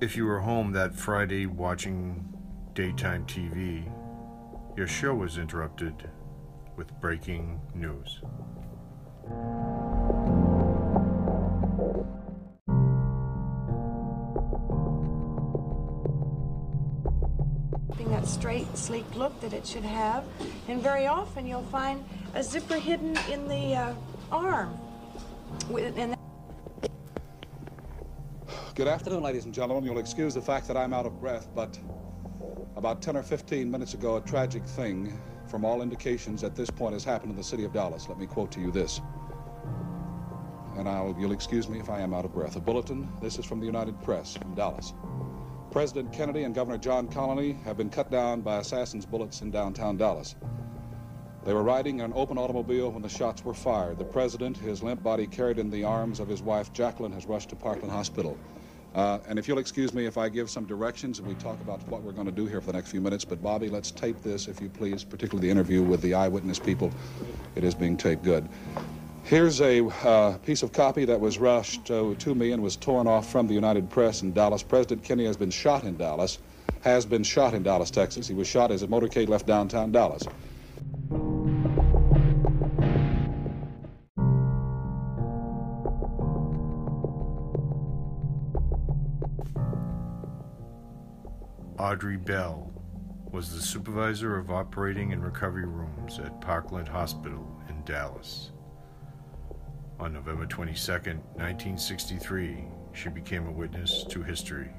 If you were home that Friday watching daytime TV, your show was interrupted with breaking news. That straight, sleek look that it should have, and very often you'll find a zipper hidden in the arm. Good afternoon, ladies and gentlemen. You'll excuse the fact that I'm out of breath, but about 10 or 15 minutes ago, a tragic thing, from all indications at this point, has happened in the city of Dallas. Let me quote to you this, and you'll excuse me if I am out of breath. A bulletin. This is from the United Press from Dallas. President Kennedy and Governor John Connally have been cut down by assassins' bullets in downtown Dallas. They were riding in an open automobile when the shots were fired. The president, his limp body carried in the arms of his wife Jacqueline, has rushed to Parkland Hospital. And if you'll excuse me if I give some directions and we talk about what we're going to do here for the next few minutes, but Bobby, let's tape this, if you please, particularly the interview with the eyewitness people. It is being taped good. Here's a piece of copy that was rushed to me and was torn off from the United Press in Dallas. President Kennedy has been shot in Dallas, Texas. He was shot as a motorcade left downtown Dallas. Audrey Bell was the supervisor of operating and recovery rooms at Parkland Hospital in Dallas. On November 22, 1963, she became a witness to history.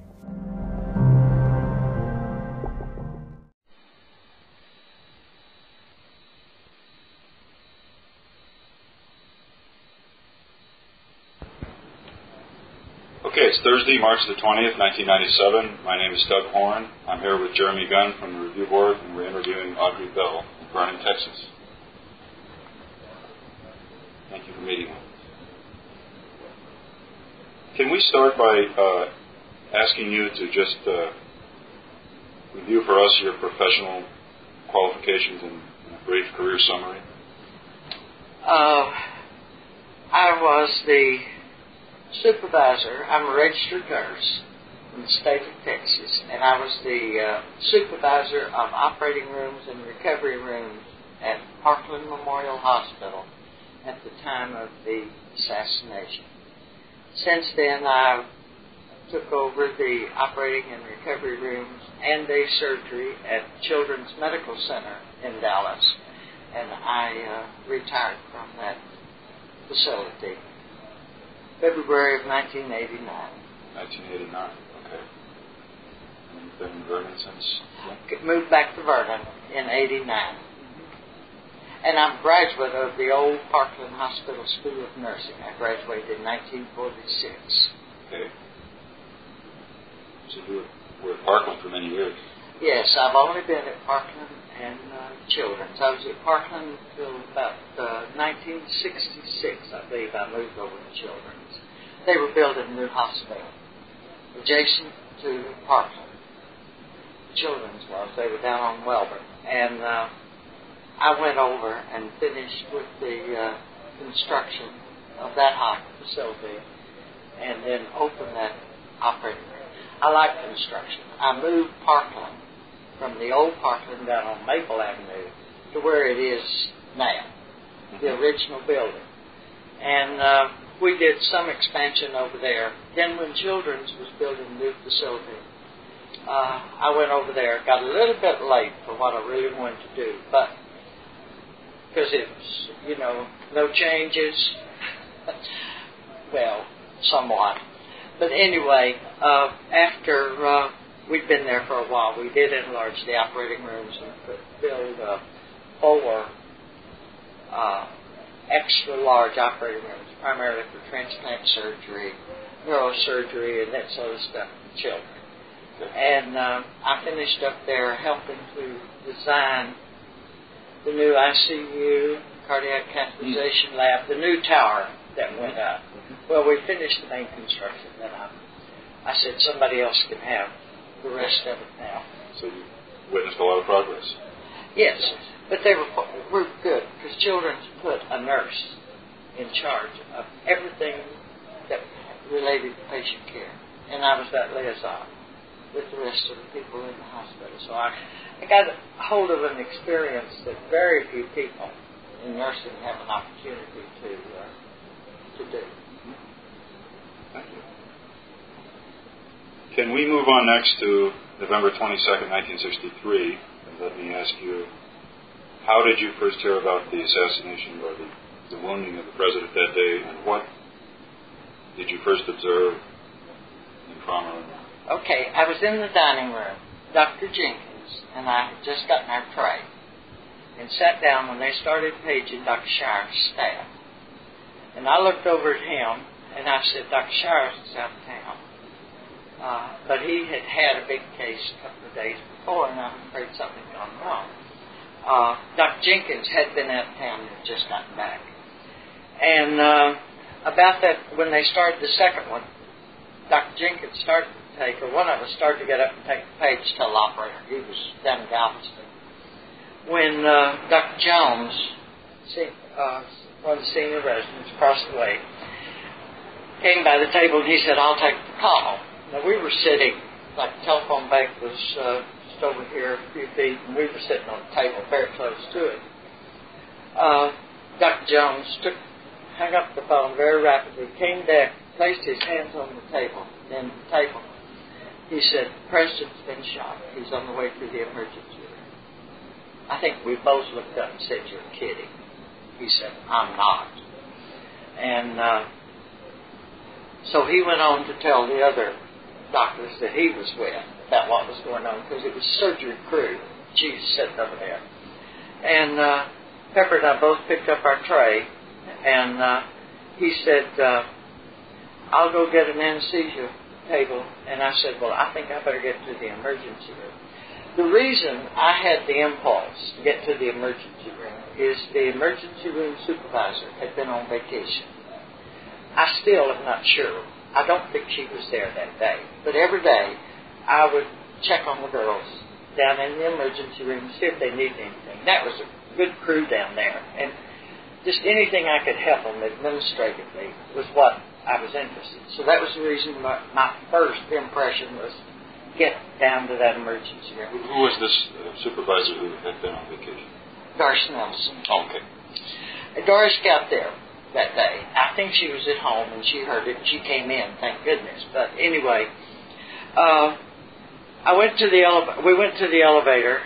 Okay, it's Thursday, March the 20th, 1997. My name is Doug Horn. I'm here with Jeremy Gunn from the Review Board, and we're interviewing Audrey Bell in Vernon, Texas. Thank you for meeting us. Can we start by asking you to just review for us your professional qualifications in a brief career summary? I was the supervisor. I'm a registered nurse in the state of Texas, and I was the supervisor of operating rooms and recovery rooms at Parkland Memorial Hospital at the time of the assassination. Since then, I took over the operating and recovery rooms and day surgery at Children's Medical Center in Dallas, and I retired from that facility February of 1989. 1989, okay. And you've been in Vernon since? Moved back to Vernon in 89. And I'm a graduate of the old Parkland Hospital School of Nursing. I graduated in 1946. Okay. So you were at Parkland for many years? Yes, I've only been at Parkland and Children's. I was at Parkland until about 1966, I believe. I moved over to Children's. They were building a new hospital adjacent to Parkland. Children's was. They were down on Welborn. And I went over and finished with the construction of that facility and then opened that operating room. I like construction. I moved Parkland from the old Parkland down on Maple Avenue to where it is now, the original building. And we did some expansion over there. Then when Children's was building a new facility, I went over there. Got a little bit late for what I really wanted to do, but because it was, no changes. Well, somewhat. But anyway, after we'd been there for a while, we did enlarge the operating rooms and build 4 extra large operating rooms, primarily for transplant surgery, neurosurgery, and that sort of stuff for children. And I finished up there helping to design the new ICU, cardiac catheterization lab, the new tower that went up. Well, we finished the main construction, then I said somebody else can have the rest of it now. So you witnessed a lot of progress? Yes, but they were good, because Children's put a nurse in charge of everything that related to patient care. and I was that liaison with the rest of the people in the hospital. So I got hold of an experience that very few people in nursing have an opportunity to do. Thank you. Can we move on next to November 22nd, 1963? And let me ask you, how did you first hear about the assassination or the wounding of the president that day, and what did you first observe in trauma? Okay, I was in the dining room. Dr. Jenkins and I had just gotten our tray and sat down when they started paging Dr. Shire's staff. And I looked over at him and I said, Dr. Shire's is out of town. But he had had a big case a couple of days before, and I'm afraid something had gone wrong. Dr. Jenkins had been out of town and had just gotten back. And about that, when they started the second one, Dr. Jenkins started to take, or one of us started to get up and take the page teleoperator. He was down in Galveston. When Dr. Jones, one of the senior residents across the way, came by the table and he said, I'll take the call. Now, we were sitting, like the telephone bank was just over here a few feet, and we were sitting on the table very close to it. Dr. Jones hung up the phone very rapidly, came back, placed his hands on the table, then the table. He said, Preston's been shot. He's on the way to the emergency room. I think we both looked up and said, you're kidding. He said, I'm not. And so he went on to tell the other doctors that he was with about what was going on, because it was surgery crew. She was sitting over there. And Pepper and I both picked up our tray, and he said, I'll go get an anesthesia table. And I said, well, I think I better get to the emergency room. The reason I had the impulse to get to the emergency room is the emergency room supervisor had been on vacation. I still am not sure. I don't think she was there that day. But every day, I would check on the girls down in the emergency room, see if they needed anything. That was a good crew down there. And just anything I could help them administratively was what I was interested in. So that was the reason my first impression was get down to that emergency room. Who was this supervisor who had been on vacation? Doris Nelson. Oh, okay. Doris got there that day. I think she was at home and she heard it. She came in, thank goodness. But anyway, we went to the elevator,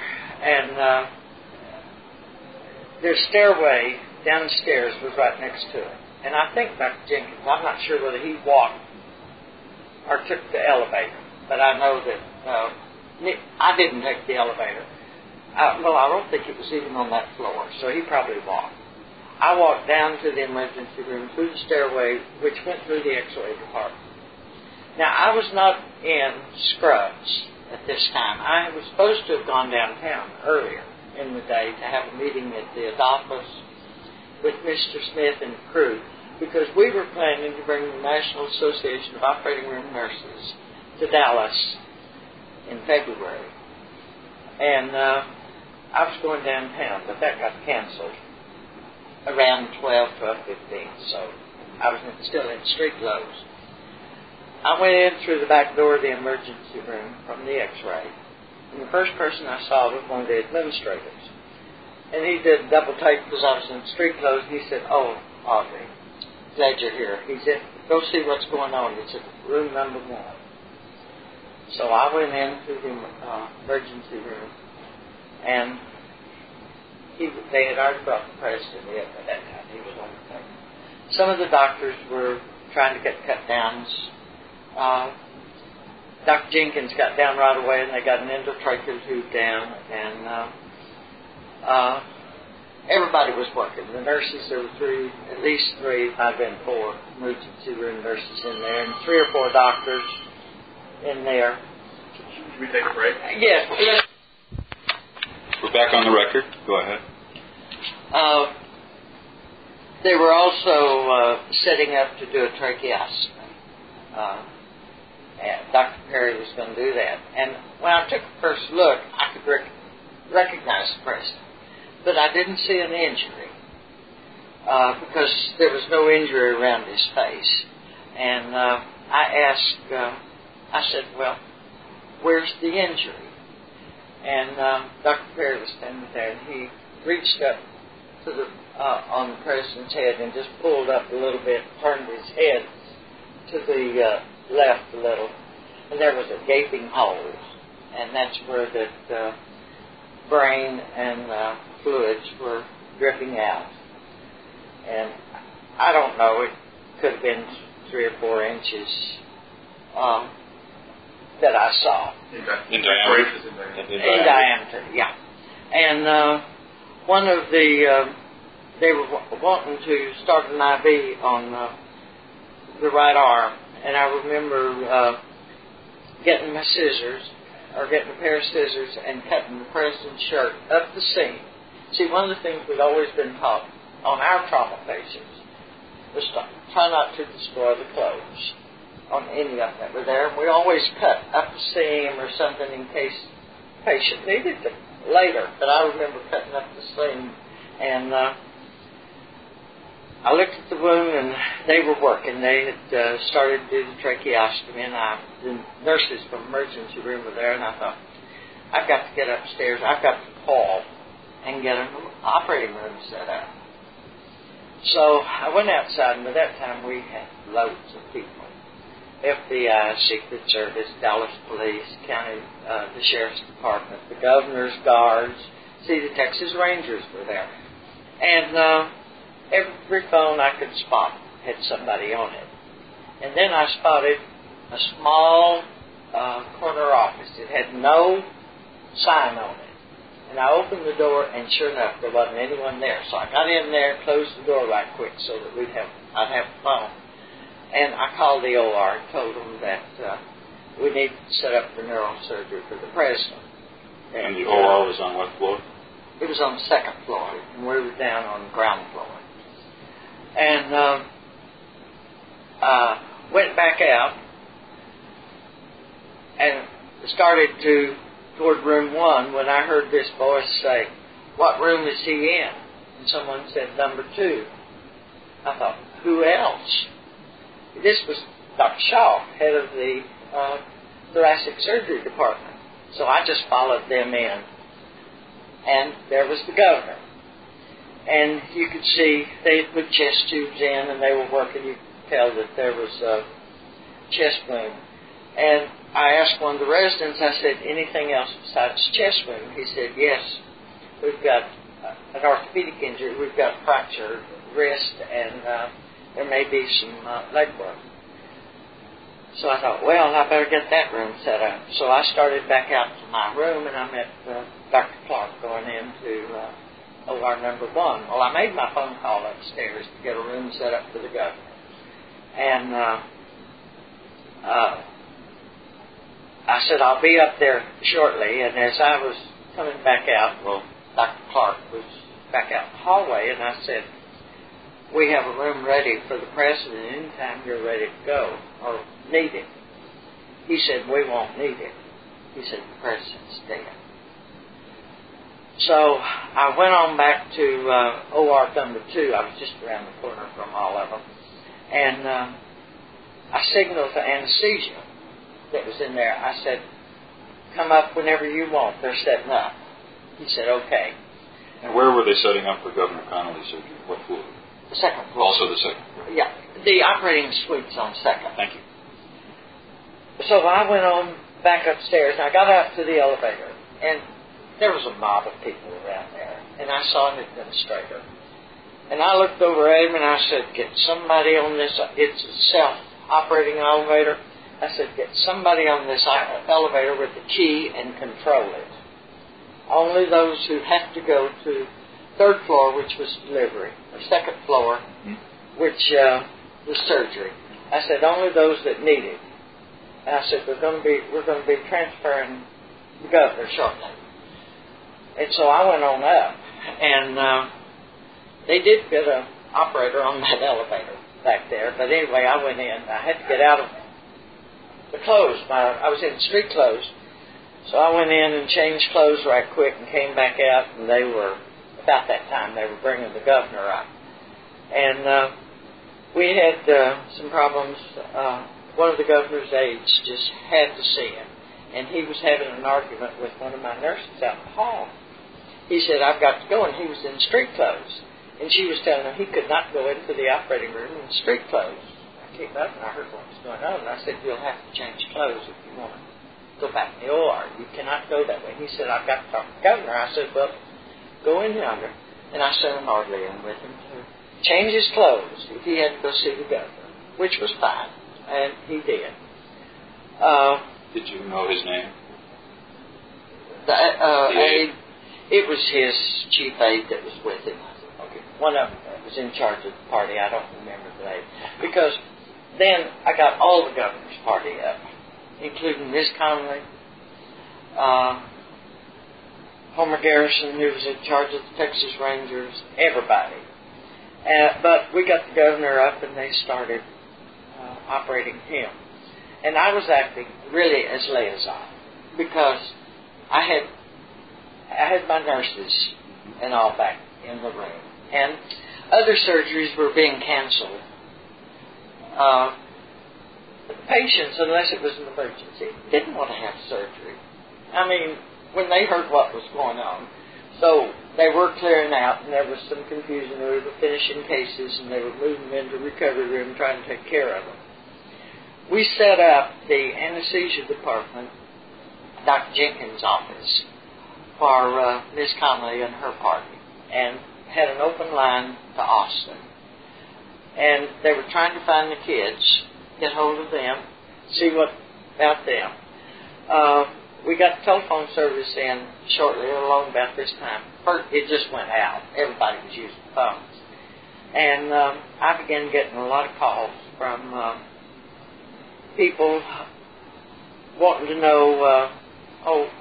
and their stairway downstairs was right next to it. And I think Dr. Jenkins, I'm not sure whether he walked or took the elevator, but I know that I didn't take the elevator. I don't think it was even on that floor, so he probably walked. I walked down to the emergency room through the stairway, which went through the X-ray department. Now, I was not in scrubs at this time. I was supposed to have gone downtown earlier in the day to have a meeting at the Adolphus with Mr. Smith and the crew, because we were planning to bring the National Association of Operating Room Nurses to Dallas in February. And I was going downtown, but that got canceled around 12:15, so I was still in street clothes. I went in through the back door of the emergency room from the X-ray, and the first person I saw was one of the administrators. And he did double take because I was in street clothes. He said, oh, Audrey, glad you're here. He said, go see what's going on. It's at room number 1. So I went into the emergency room, and they had already brought the president in at that time. He was on the table. Some of the doctors were trying to get cut downs. Dr. Jenkins got down right away, and they got an endotracheal tube down, and everybody was working. The nurses, there were at least three, might have been 4 emergency room nurses in there, and 3 or 4 doctors in there. Should we take a break? Yes. We're back on the record. Go ahead. They were also setting up to do a tracheostomy. And Dr. Perry was going to do that. And when I took the first look, I could recognize the president. But I didn't see an injury because there was no injury around his face. And I asked I said, well, where's the injury? And Dr. Perry was standing there, and he reached up to the on the president's head and just pulled up a little bit, turned his head to the left a little, and there was a gaping hole, and that's where the brain and fluids were dripping out. And I don't know, it could have been 3 or 4 inches that I saw. In diameter? In diameter, yeah. And one of the, they were wanting to start an IV on the right arm, and I remember getting my scissors, or getting a pair of scissors and cutting the president's shirt up the seam. See, one of the things we'd always been taught on our trauma patients was to try not to destroy the clothes on any of them that were there. We always cut up the seam or something in case the patient needed it later. But I remember cutting up the seam, and I looked at the wound, and they were working. They had started to do the tracheostomy, and the nurses from emergency room were there, and I thought, I've got to get upstairs. I've got to call and get an operating room set up. So I went outside, and by that time we had loads of people. FBI, Secret Service, Dallas Police, County, the Sheriff's Department, the Governor's Guards. See, the Texas Rangers were there. And every phone I could spot had somebody on it. And then I spotted a small corner office. It had no sign on it. And I opened the door, and sure enough, there wasn't anyone there. So I got in there, closed the door right quick so that I'd have a phone. And I called the OR and told them that we need to set up the neurosurgery for the president. And the OR was on what floor? It was on the 2nd floor, and we were down on the ground floor. And went back out and started toward room 1 when I heard this voice say, "What room is he in?" And someone said, "Number 2. I thought, who else? This was Dr. Shaw, head of the thoracic surgery department. So I just followed them in. And there was the governor. And you could see they had put chest tubes in, and they were working. You could tell that there was a chest wound. And I asked one of the residents, I said, anything else besides chest wound? He said, yes, we've got an orthopedic injury. We've got fractured wrist, and there may be some leg work. So I thought, well, I better get that room set up. So I started back out to my room, and I met Dr. Clark going into OR number 1. Well, I made my phone call upstairs to get a room set up for the governor. And I said, I'll be up there shortly. And as I was coming back out, well, Dr. Clark was back out the hallway, and I said, we have a room ready for the president anytime you're ready to go or need it. He said, we won't need it. He said, the president's dead. So I went on back to OR number 2. I was just around the corner from all of them. And I signaled to anesthesia that was in there. I said, come up whenever you want. They're setting up. He said, okay. And where were they setting up for Governor Connolly's surgery? What floor? The 2nd floor. Also the 2nd floor? Yeah. The operating suite's on 2nd. Thank you. So I went on back upstairs, and I got out to the elevator, and there was a mob of people around there, and I saw an administrator. And I looked over at him, and I said, get somebody on this. It's a self-operating elevator. I said, get somebody on this elevator with the key and control it. Only those who have to go to 3rd floor, which was delivery, or 2nd floor, which was surgery. I said, only those that need it. And I said, we're going to be transferring the governor shortly. And so I went on up, and they did get an operator on that elevator back there. But anyway, I went in. I had to get out of the clothes. I was in street clothes. So I went in and changed clothes right quick and came back out, and they were, about that time, they were bringing the governor up. And we had some problems one of the governor's aides just had to see him. And he was having an argument with one of my nurses out in the hall. He said, I've got to go, and he was in street clothes. And she was telling him he could not go into the operating room in street clothes. I came up and I heard what was going on, and I said, you'll have to change clothes if you want to go back in the OR. You cannot go that way. He said, I've got to talk to the governor. I said, well, go in yonder. And I sent an orderly in with him to change his clothes if he had to go see the governor, which was fine, and he did. Did you know his name? It was his chief aide that was with him. Okay. One of them was in charge of the party. I don't remember the name. Because then I got all the governor's party up, including Miss Connolly, Homer Garrison, who was in charge of the Texas Rangers, everybody. But we got the governor up, and they started operating him. And I was acting really as liaison, because I had my nurses and all back in the room. And other surgeries were being canceled. Patients, unless it was an emergency, didn't want to have surgery. I mean, when they heard what was going on. So they were clearing out, and there was some confusion. They were finishing cases, and they were moving them into recovery room, trying to take care of them. We set up the anesthesia department, Dr. Jenkins' office, for Miss Connolly and her party, and had an open line to Austin. And they were trying to find the kids, get hold of them, see what about them. We got telephone service in shortly, along about this time. First, it just went out. Everybody was using phones. And I began getting a lot of calls from people wanting to know,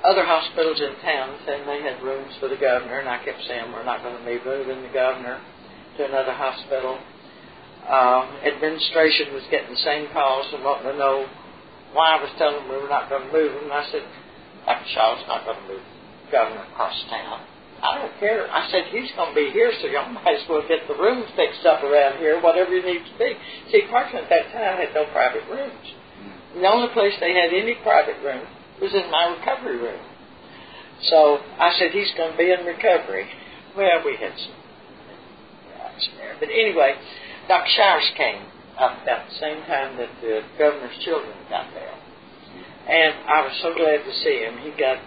other hospitals in town saying they had rooms for the governor, and I kept saying we're not going to be moving the governor to another hospital. Administration was getting the same calls and wanting to know why I was telling them we were not going to move him. And I said, Dr. Shaw's not going to move the governor across town. I don't care. I said, he's going to be here, so y'all might as well get the rooms fixed up around here, whatever it needs to be. See, Parkland at that time had no private rooms. The only place they had any private room was in my recovery room. So I said, he's going to be in recovery. Well, we had some there. But anyway, Dr. Showers came up about the same time that the governor's children got there. And I was so glad to see him. He got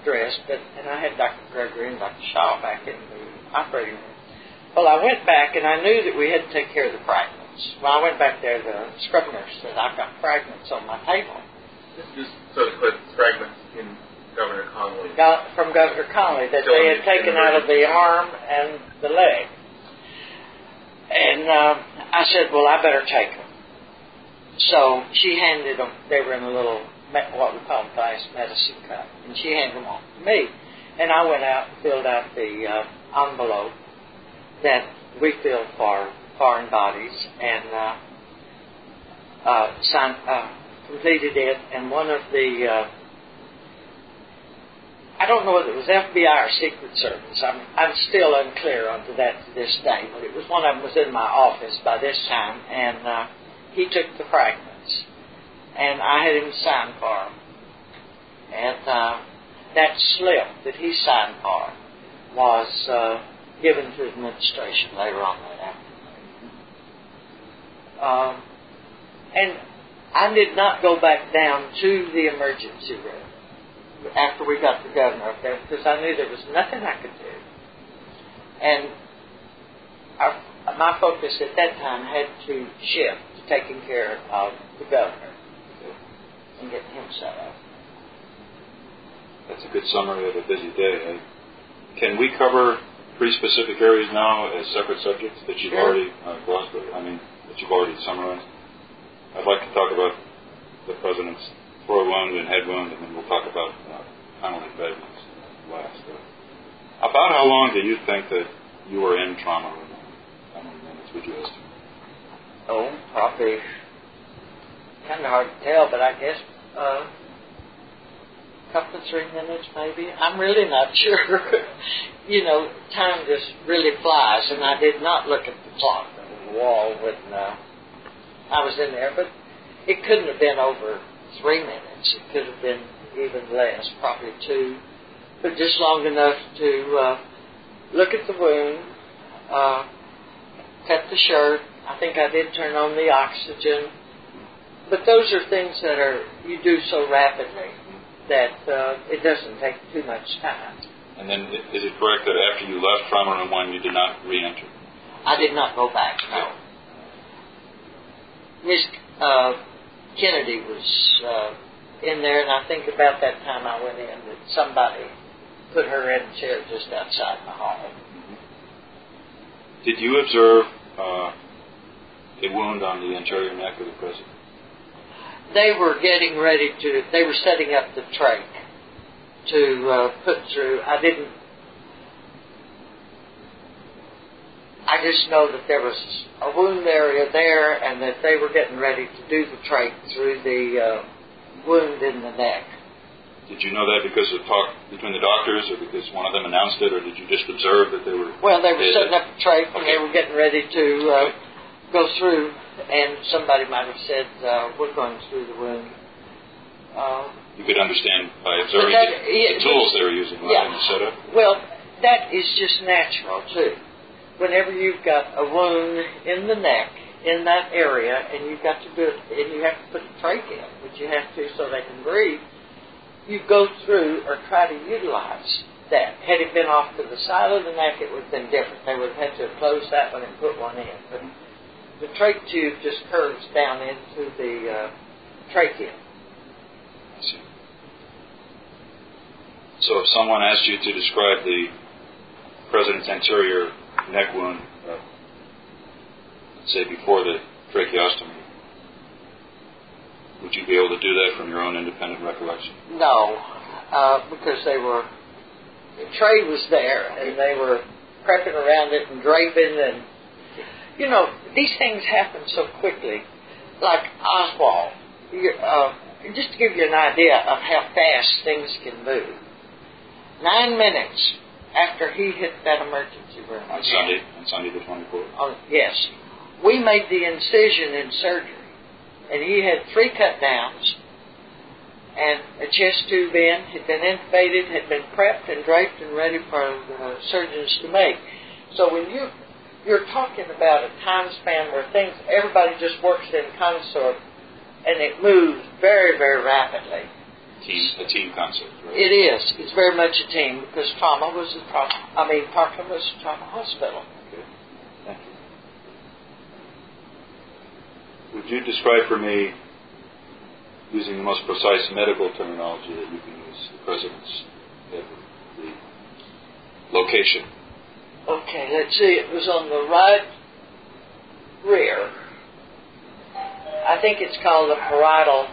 dressed, and I had Dr. Gregory and Dr. Shaw back in the operating room. Well, I went back, and I knew that we had to take care of the fragments. When I went back there, the scrub nurse said, I've got fragments on my table. Just so to put fragments in Governor Connolly. From Governor Connolly that they had taken out of the arm and the leg. And I said, well, I better take them. So she handed them. They were in a little, what we call glass medicine cup. And she handed them off to me. And I went out and filled out the envelope that we filled for foreign bodies and completed it. And one of the, I don't know whether it was FBI or Secret Service. I'm still unclear onto that to this day. But it was one of them was in my office by this time. And he took the fragments. And I had him sign for them. And that slip that he signed for was given to administration later on that afternoon. And I did not go back down to the emergency room after we got the governor up there because I knew there was nothing I could do. And my focus at that time had to shift to taking care of the governor and getting him set up. That's a good summary of a busy day. Can we cover pretty specific areas now as separate subjects that you've already glossed over? That you've already summarized? I'd like to talk about the president's throat wound and head wound, and then we'll talk about Connolly fragments last. About how long do you think that you were in trauma room? How many minutes would you estimate? Oh, probably kind of hard to tell, but I guess a couple of 3 minutes maybe. I'm really not sure. Time just really flies, and I did not look at the clock on the wall when I was in there. But it couldn't have been over 3 minutes. It could have been even less, probably 2, but just long enough to look at the wound, cut the shirt. I think I did turn on the oxygen. But those are things that you do so rapidly that it doesn't take too much time. And then is it correct that after you left trauma room 1, you did not re-enter? I did not go back, no. Miss Kennedy was in there, and I think about that time I went in that somebody put her in a chair just outside the hall. Did you observe a wound on the anterior neck of the president? They were getting ready they were setting up the trach to put through. I just know that there was a wound area there and that they were getting ready to do the trach through the wound in the neck. Did you know that because of talk between the doctors, or because one of them announced it, or did you just observe that they were... Well, they were setting up the trach, and they were getting ready to go through, and somebody might have said, we're going through the wound. You could understand by observing the tools they were using in the setup? Well, that is just natural, too. Whenever you've got a wound in the neck, in that area, and you've got to do it, and you have to put the trach in, which you have to so they can breathe, you go through or try to utilize that. Had it been off to the side of the neck, it would have been different. They would have had to have closed that one and put one in. But the trach tube just curves down into the trachea. I see. So if someone asked you to describe the president's anterior neck wound, say before the tracheostomy, would you be able to do that from your own independent recollection? No, because the tray was there, and they were prepping around it and draping, and, you know, these things happen so quickly. Like Oswald, just to give you an idea of how fast things can move. 9 minutes after he hit that emergency room. On Sunday the 24th? Yes. We made the incision in surgery. And he had 3 cut downs and a chest tube in, had been intubated, had been prepped and draped and ready for the surgeons to make. So when you're talking about a time span where everybody just works in concert and it moves very, very rapidly. A team concept, right? It is. It's very much a team because Parkland was a trauma hospital. Okay. Thank you. Would you describe for me, using the most precise medical terminology that you can use, the president's the location? Okay, let's see. It was on the right rear. I think it's called the parietal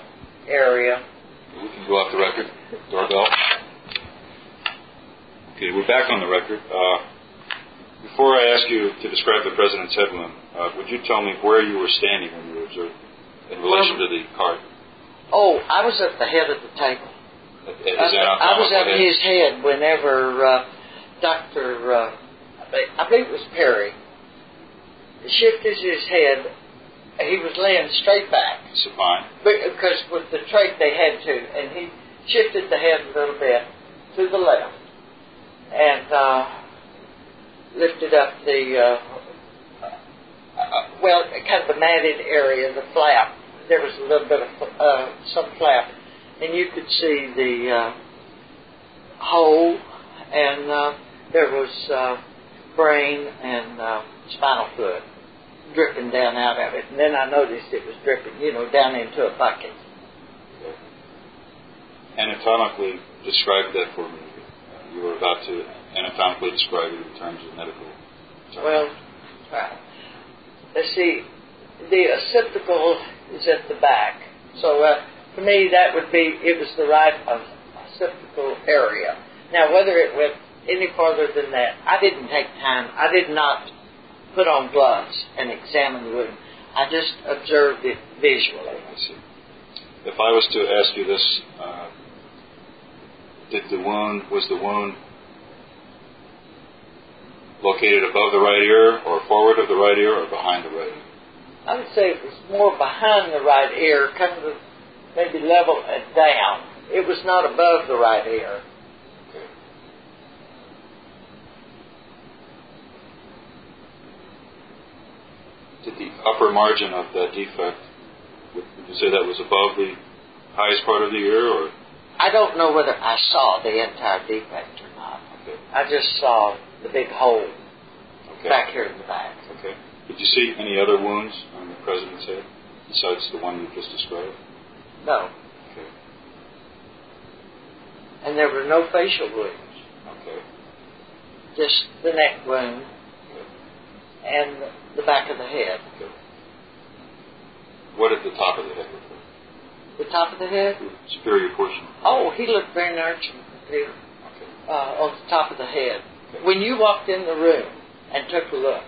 area. We can go off the record. Doorbell. Okay, we're back on the record. Before I ask you to describe the president's head wound, would you tell me where you were standing when you observed in relation to the cart? Oh, I was at the head of the table. I was at his head whenever Dr. I believe it was Perry shifted his head. He was laying straight back. Supine. Because with the trach they had to, and he shifted the head a little bit to the left and lifted up the kind of the matted area, the flap. There was a little bit of some flap, and you could see the hole, and there was brain and spinal fluid dripping down out of it. And then I noticed it was dripping, down into a bucket. Okay. Anatomically describe that for me. You were about to anatomically describe it in terms of medical terms. Well, let's see. The occipital is at the back. So for me, it was the right occipital area. Now, whether it went any farther than that, I didn't take time. I did not put on gloves and examine the wound. I just observed it visually. I see. If I was to ask you this, was the wound located above the right ear, or forward of the right ear, or behind the right ear? I would say it was more behind the right ear, kind of maybe level it down. It was not above the right ear. Did the upper margin of that defect, would you say that was above the highest part of the ear, or? I don't know whether I saw the entire defect or not. Okay. I just saw the big hole Okay. back here in the back. Okay. Did you see any other wounds on the president's head besides the one you just described? No. Okay. And there were no facial wounds. Okay. Just the neck wound and the back of the head. Okay. What at the top of the head look like? The top of the head? The superior portion. Oh, he looked very nurturing here. Okay. On the top of the head. Okay. When you walked in the room and took a look,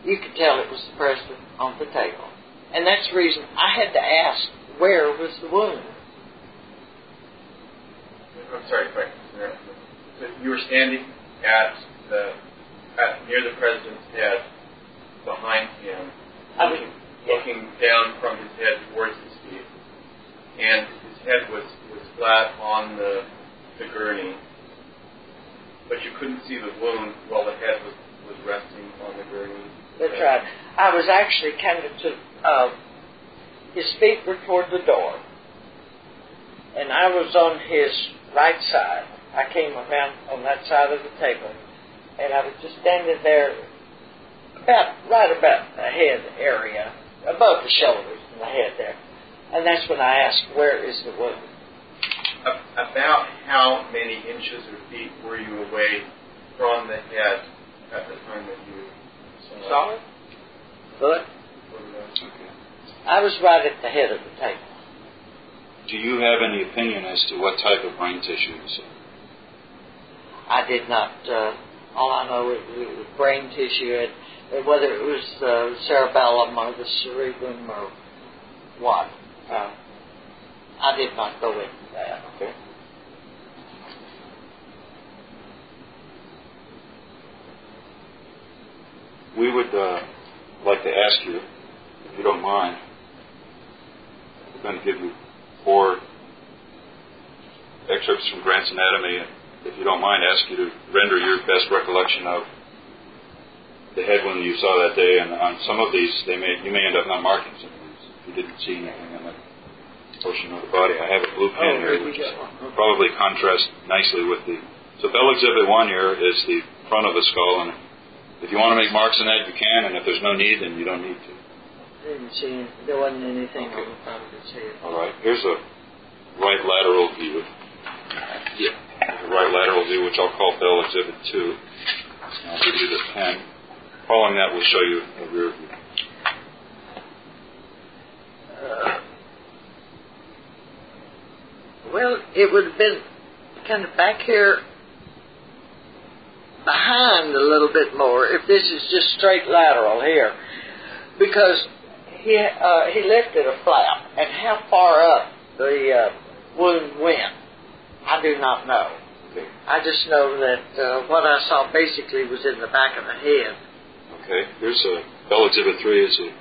you could tell it was the president on the table. And that's the reason I had to ask, where was the wound? I'm sorry, Frank. You were standing at near the president's head, behind him, looking down from his head towards his feet, and his head was flat on the gurney, but you couldn't see the wound while the head was resting on the gurney. That's right. I was actually kind of his feet were toward the door, and I was on his right side. I came around on that side of the table, and I was just standing there right about the head area, above the shoulders and the head there. And that's when I asked, where is the wound? About how many inches or feet were you away from the head at the time that you saw it? Foot. Okay. I was right at the head of the table. Do you have any opinion as to what type of brain tissue you saw? I did not. All I know is it was brain tissue, and whether it was the cerebellum or the cerebrum or what. I did not go into that. Okay. We would like to ask you, if you don't mind, we're going to give you 4 excerpts from Grant's Anatomy, and if you don't mind, ask you to render your best recollection of the head wound you saw that day. And on some of these, you may end up not marking some of these if you didn't see anything on that portion of the body. I have a blue pen here, which probably contrasts nicely with the. So Bell Exhibit 1 here is the front of the skull, and if you want to make marks on that, you can, and if there's no need, then you don't need to. Didn't see. There wasn't anything on the front of his head. All right. Here's a right lateral view. Yeah. The right lateral view, which I'll call Bell Exhibit 2. I'll give you the pen. Following that, we'll show you a rear view. Well, it would have been kind of back here behind a little bit more if this is just straight lateral here, because he lifted a flap, and how far up the wound went, I do not know. Okay. I just know that what I saw basically was in the back of the head. Okay. Here's a Bell Exhibit 3 is a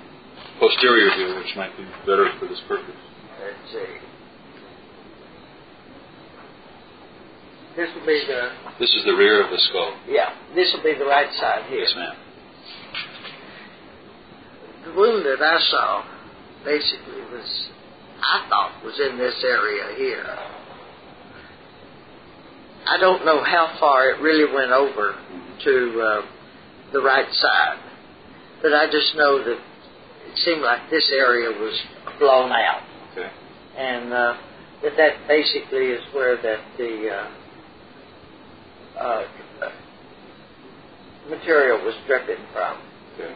posterior view, which might be better for this purpose. Let's see. This will be the... This is the rear of the skull. Yeah, this will be the right side here. Yes, ma'am. The wound that I saw basically I thought was in this area here. I don't know how far it really went over to the right side, but I just know that it seemed like this area was blown out. Okay. And that basically is where the material was dripping from. Okay.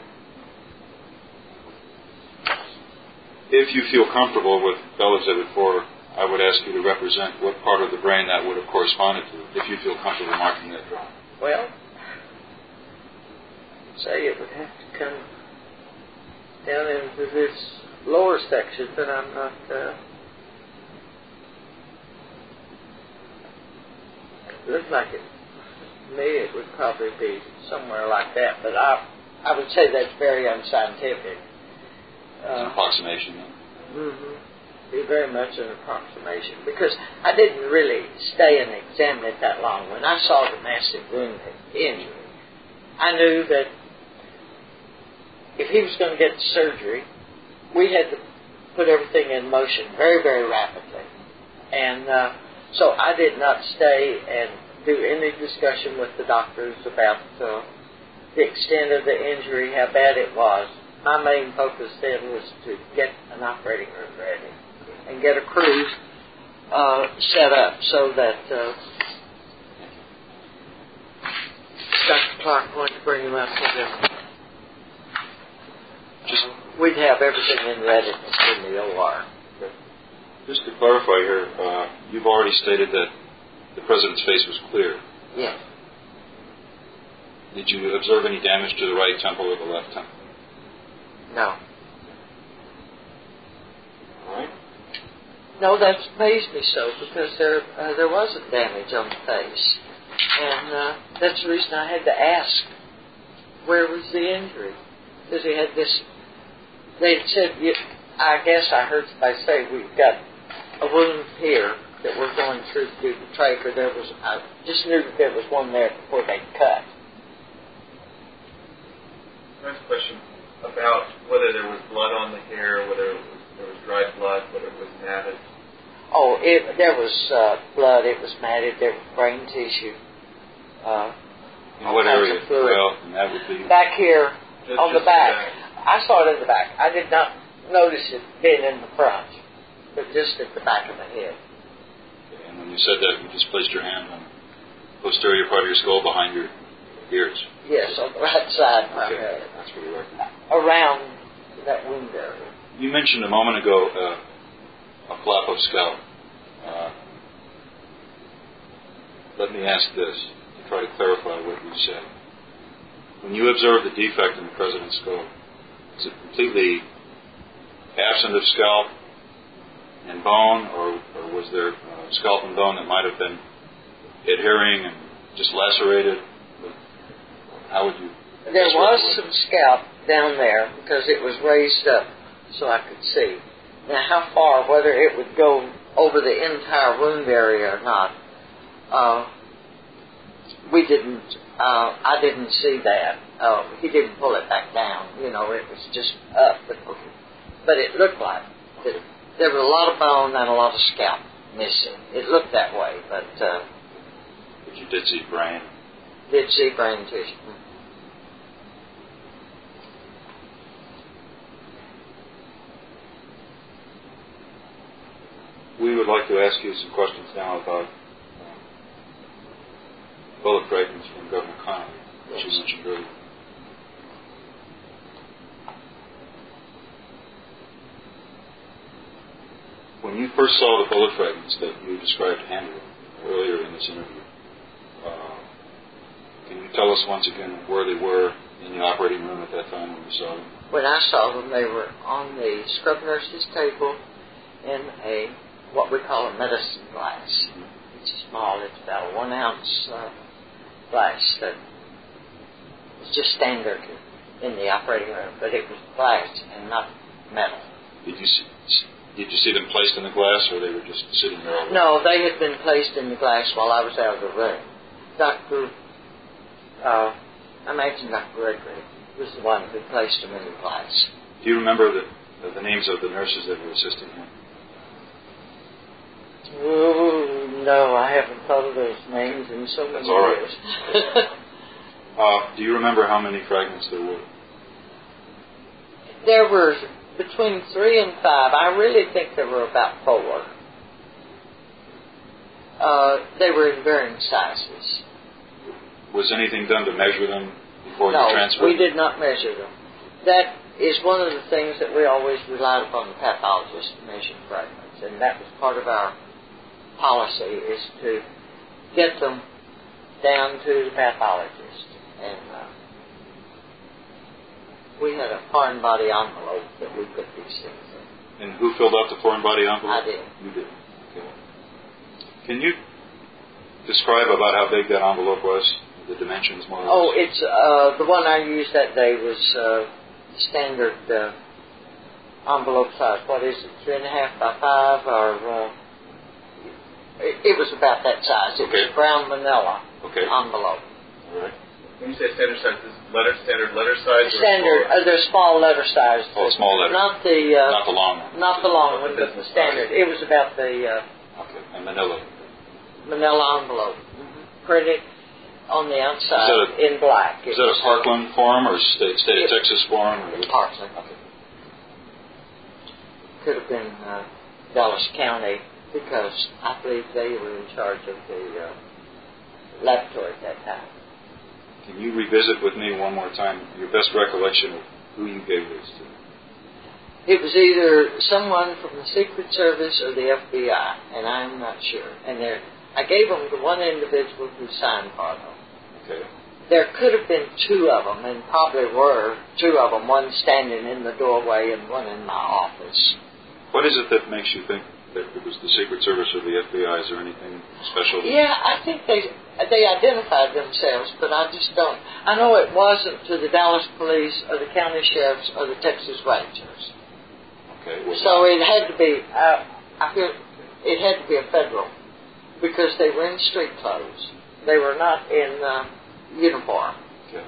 If you feel comfortable with Bell Exhibit 4, I would ask you to represent what part of the brain that would have corresponded to, if you feel comfortable marking that drawing. Well, say it would have to come down into this lower section, but I'm not... it looks like it. To me, it would probably be somewhere like that, but I would say that's very unscientific. an approximation. Be very much an approximation, because I didn't really stay and examine it that long. When I saw the massive wound injury, I knew that if he was going to get the surgery, we had to put everything in motion very, very rapidly. And so I did not stay and do any discussion with the doctors about the extent of the injury, how bad it was. My main focus then was to get an operating room ready and get a crew set up so that Dr. Clark wanted to bring him up to them. We'd have everything in readiness in the OR. Just to clarify here, you've already stated that the President's face was clear. Yes. Did you observe any damage to the right temple or the left temple? No. All right. No, that amazed me so, because there wasn't damage on the face. And that's the reason I had to ask, where was the injury? Because he had this, they said, I guess I heard somebody say, we've got a wound here that we're going through to do the trach, or there was, I just knew that there was one there before they cut. Next question about whether there was blood on the hair, whether there was dried blood, whether it was matted. Oh, there was blood. It was matted. There was brain tissue. In what area? Well, and that would be back here on the back. back. I saw it in the back. I did not notice it being in the front, but just at the back of the head. Okay, and when you said that, you just placed your hand on the posterior part of your skull behind your ears. Yes, on the right side of my Okay, head. that's what you were. Around that wound area. You mentioned a moment ago a flap of scalp. Let me ask this to try to clarify what you said. When you observed the defect in the President's skull, is it completely absent of scalp and bone, or was there scalp and bone that might have been adhering and just lacerated? How would you? There was some scalp down there because it was raised up so I could see. Now, how far, whether it would go over the entire wound area or not, we didn't. I didn't see that. He didn't pull it back down. You know, it was just up. But it looked like that there was a lot of bone and a lot of scalp missing. It looked that way, but you did see brain. Did see brain tissue. We would like to ask you some questions now about bullet fragments from Governor Connolly, which you mentioned earlier. When you first saw the bullet fragments that you described handily earlier in this interview, can you tell us once again where they were in the operating room at that time when you saw them? When I saw them, they were on the scrub nurse's table in what we call a medicine glass. It's small. It's about a 1 ounce glass that was just standard in the operating room, but it was glass and not metal. Did you see them placed in the glass, or they were just sitting there all No, they had been placed in the glass while I was out of the room. I imagine Dr. Gregory was the one who placed them in the glass. Do you remember the names of the nurses that were assisting him? Oh, no, I haven't thought of those names in so many years. Do you remember how many fragments there were? There were between 3 and 5. I really think there were about 4. They were in varying sizes. Was anything done to measure them before you No, transferred? we did not measure them. That is one of the things that we always relied upon the pathologist to measure fragments, and that was part of our policy, is to get them down to the pathologist. And we had a foreign body envelope that we put these things in. And who filled out the foreign body envelope? I did. You did. Okay. Can you describe about how big that envelope was, the dimensions more or less? Oh, it's the one I used that day was standard envelope size. What is it, 3.5 by 5, or it was about that size. It was a brown manila envelope. All right. When you say standard size, is standard letter size? Standard. They're small letter size. Oh, small letter. Not the long one. Not the long one, but the standard. It was about the and manila. manila envelope. Printed on the outside in black. Is that a Parkland form or state of Texas form? Parkland. Okay. Could have been Dallas County, because I believe they were in charge of the laboratory at that time. Can you revisit with me one more time your best recollection of who you gave this to? It was either someone from the Secret Service or the FBI, and I'm not sure. And I gave them to one individual who signed for them. Okay. There could have been two of them, and probably were two of them, one standing in the doorway and one in my office. What is it that makes you think that it was the Secret Service or the FBI? Is there anything special? Yeah, I think they identified themselves, but I just don't. I know it wasn't to the Dallas Police or the County Sheriffs or the Texas Rangers. Okay. So it had to be. I feel it had to be a federal, because they were in street clothes. They were not in uniform. Okay.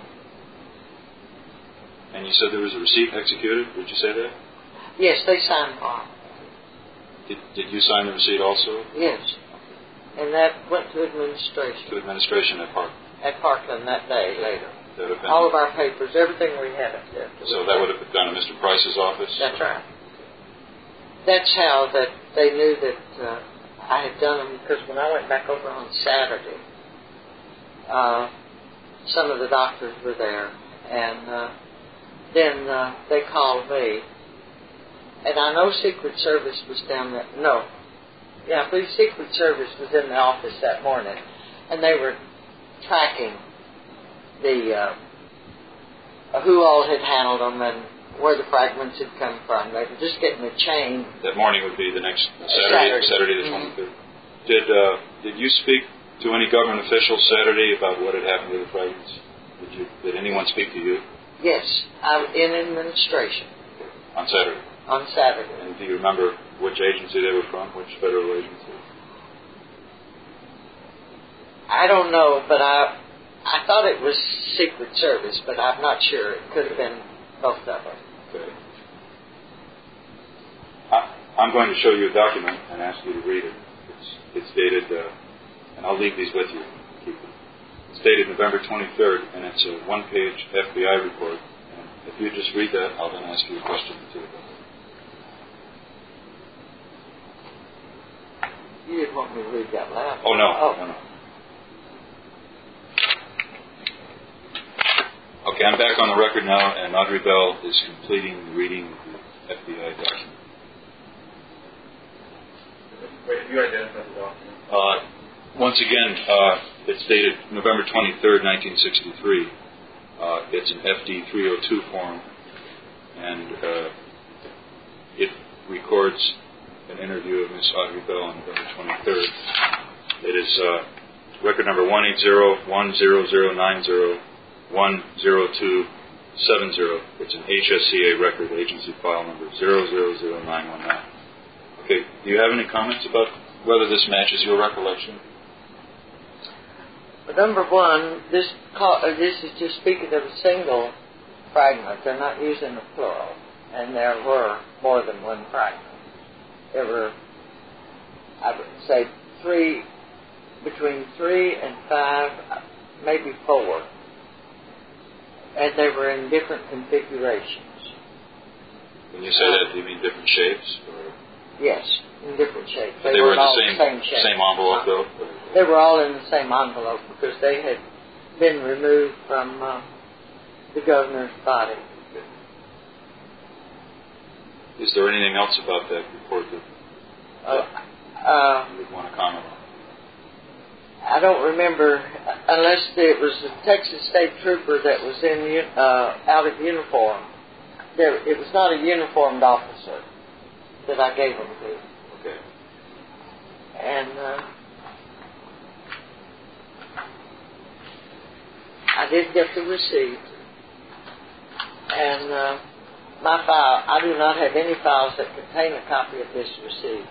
And you said there was a receipt executed. Did you say that? Yes, they signed for them. Did you sign the receipt also? Yes. And that went to administration. To administration at Parkland? At Parkland that day later. That all of our papers, everything we had up there. So that would have gone to Mr. Price's office? That's right. That's how that they knew that I had done them, because when I went back over on Saturday, some of the doctors were there, and then they called me. And I know Secret Service was down there. No. Yeah, I believe Secret Service was in the office that morning. And they were tracking the who all had handled them and where the fragments had come from. They were just getting the chain. That morning would be the next Saturday the 23rd. Did you speak to any government officials Saturday about what had happened to the fragments? Did anyone speak to you? Yes. I'm in administration. On Saturday? On Saturday. And do you remember which agency they were from? Which federal agency? I don't know, but I thought it was Secret Service, but I'm not sure. It could have been both of them. Okay. I'm going to show you a document and ask you to read it. It's dated, and I'll leave these with you. Keep them. It's dated November 23rd, and it's a one-page FBI report. And if you just read that, I'll then ask you a question or two about it. You didn't want me to read that loud. Oh, no. No. Okay, I'm back on the record now, and Audrey Bell is completing the reading of the FBI document. Wait, you identified the document? Once again, it's dated November 23rd, 1963. It's an FD 302 form, and it records an interview of Miss Audrey Bell on November 23rd. It is record number 180-10090-10270. It's an HSCA record, agency file number 000919. Okay, do you have any comments about whether this matches your recollection? Well, number one, this is just speaking of a single fragment. They're not using a plural, and there were more than one fragment. There were, I would say, between 3 and 5, maybe 4. And they were in different configurations. When you say that, do you mean different shapes? Or? Yes, in different shapes. They were in the same envelope, though? They were all in the same envelope because they had been removed from the governor's body. Is there anything else about that report that you would want to comment on? I don't remember, unless it was a Texas State Trooper that was in out of uniform. It was not a uniformed officer that I gave them to. Okay. And I did get the receipt. And my file, I do not have any files that contain a copy of this receipt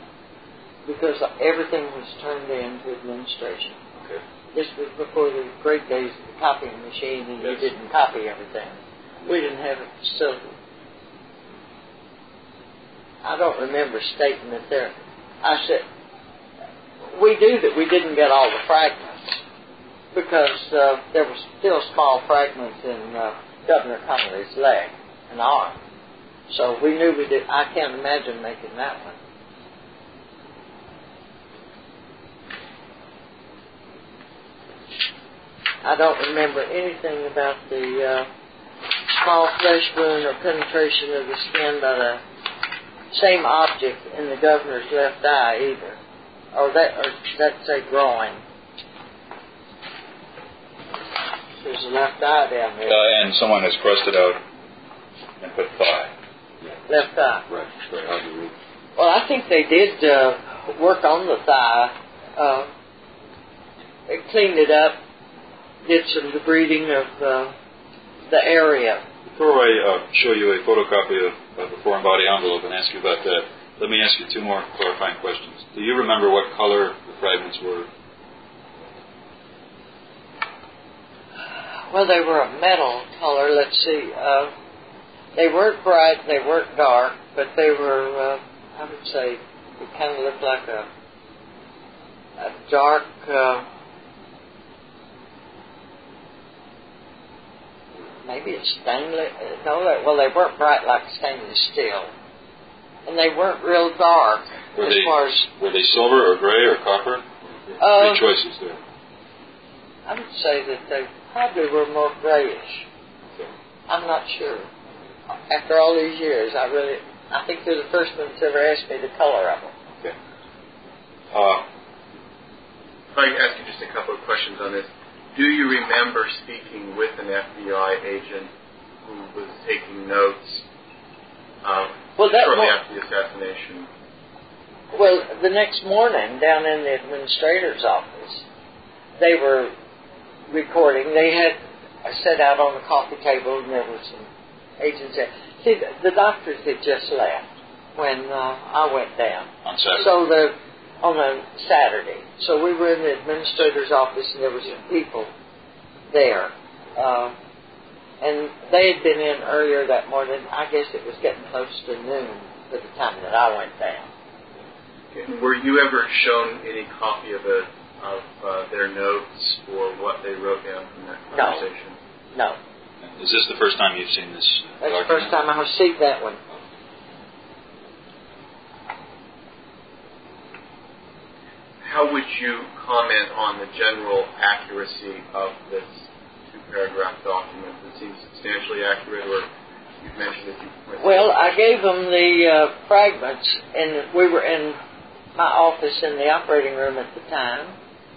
because everything was turned in to administration. Okay. This was before the great days of the copying machine, and you didn't copy everything. We didn't have a facility. I don't remember stating that there. I said, we knew that we didn't get all the fragments because there were still small fragments in Governor Connolly's leg and arm. So we knew we did. I can't imagine making that one. I don't remember anything about the small flesh wound or penetration of the skin by the same object in the governor's left eye either. Or that's a groin. There's a left eye down there. And someone has crossed it out and put thigh. Left eye. Right. Very hard to read. Well, I think they did work on the thigh. They cleaned it up, did some debriding of the area. Before I show you a photocopy of the foreign body envelope and ask you about that, let me ask you two more clarifying questions. Do you remember what color the fragments were? Well, they were a metal color. Let's see. They weren't bright, they weren't dark, but they were, I would say, it kind of looked like a dark, maybe a stainless, well, they weren't bright like stainless steel. And they weren't real dark Were they silver or gray or copper? Three choices there. I would say that they probably were more grayish. Okay. I'm not sure. After all these years, I think they're the first ones that ever asked me the color of them. Okay. If I could ask you just a couple of questions on this. Do you remember speaking with an FBI agent who was taking notes shortly after the assassination? Well, the next morning, down in the administrator's office, they were recording. They had set out on the coffee table, and there were some agents there. See, the doctors had just left when I went down. On Saturday? On a Saturday. So we were in the administrator's office, and there were some people there. And they had been in earlier that morning. I guess it was getting close to noon by the time that I went down. Okay. Were you ever shown any copy of their notes or what they wrote down from that conversation? No. Is this the first time you've seen this That's document? the first time I received that one. How would you comment on the general accuracy of this two-paragraph document? It seems substantially accurate, or you've mentioned that you... Well, I gave them the fragments, and we were in my office in the operating room at the time.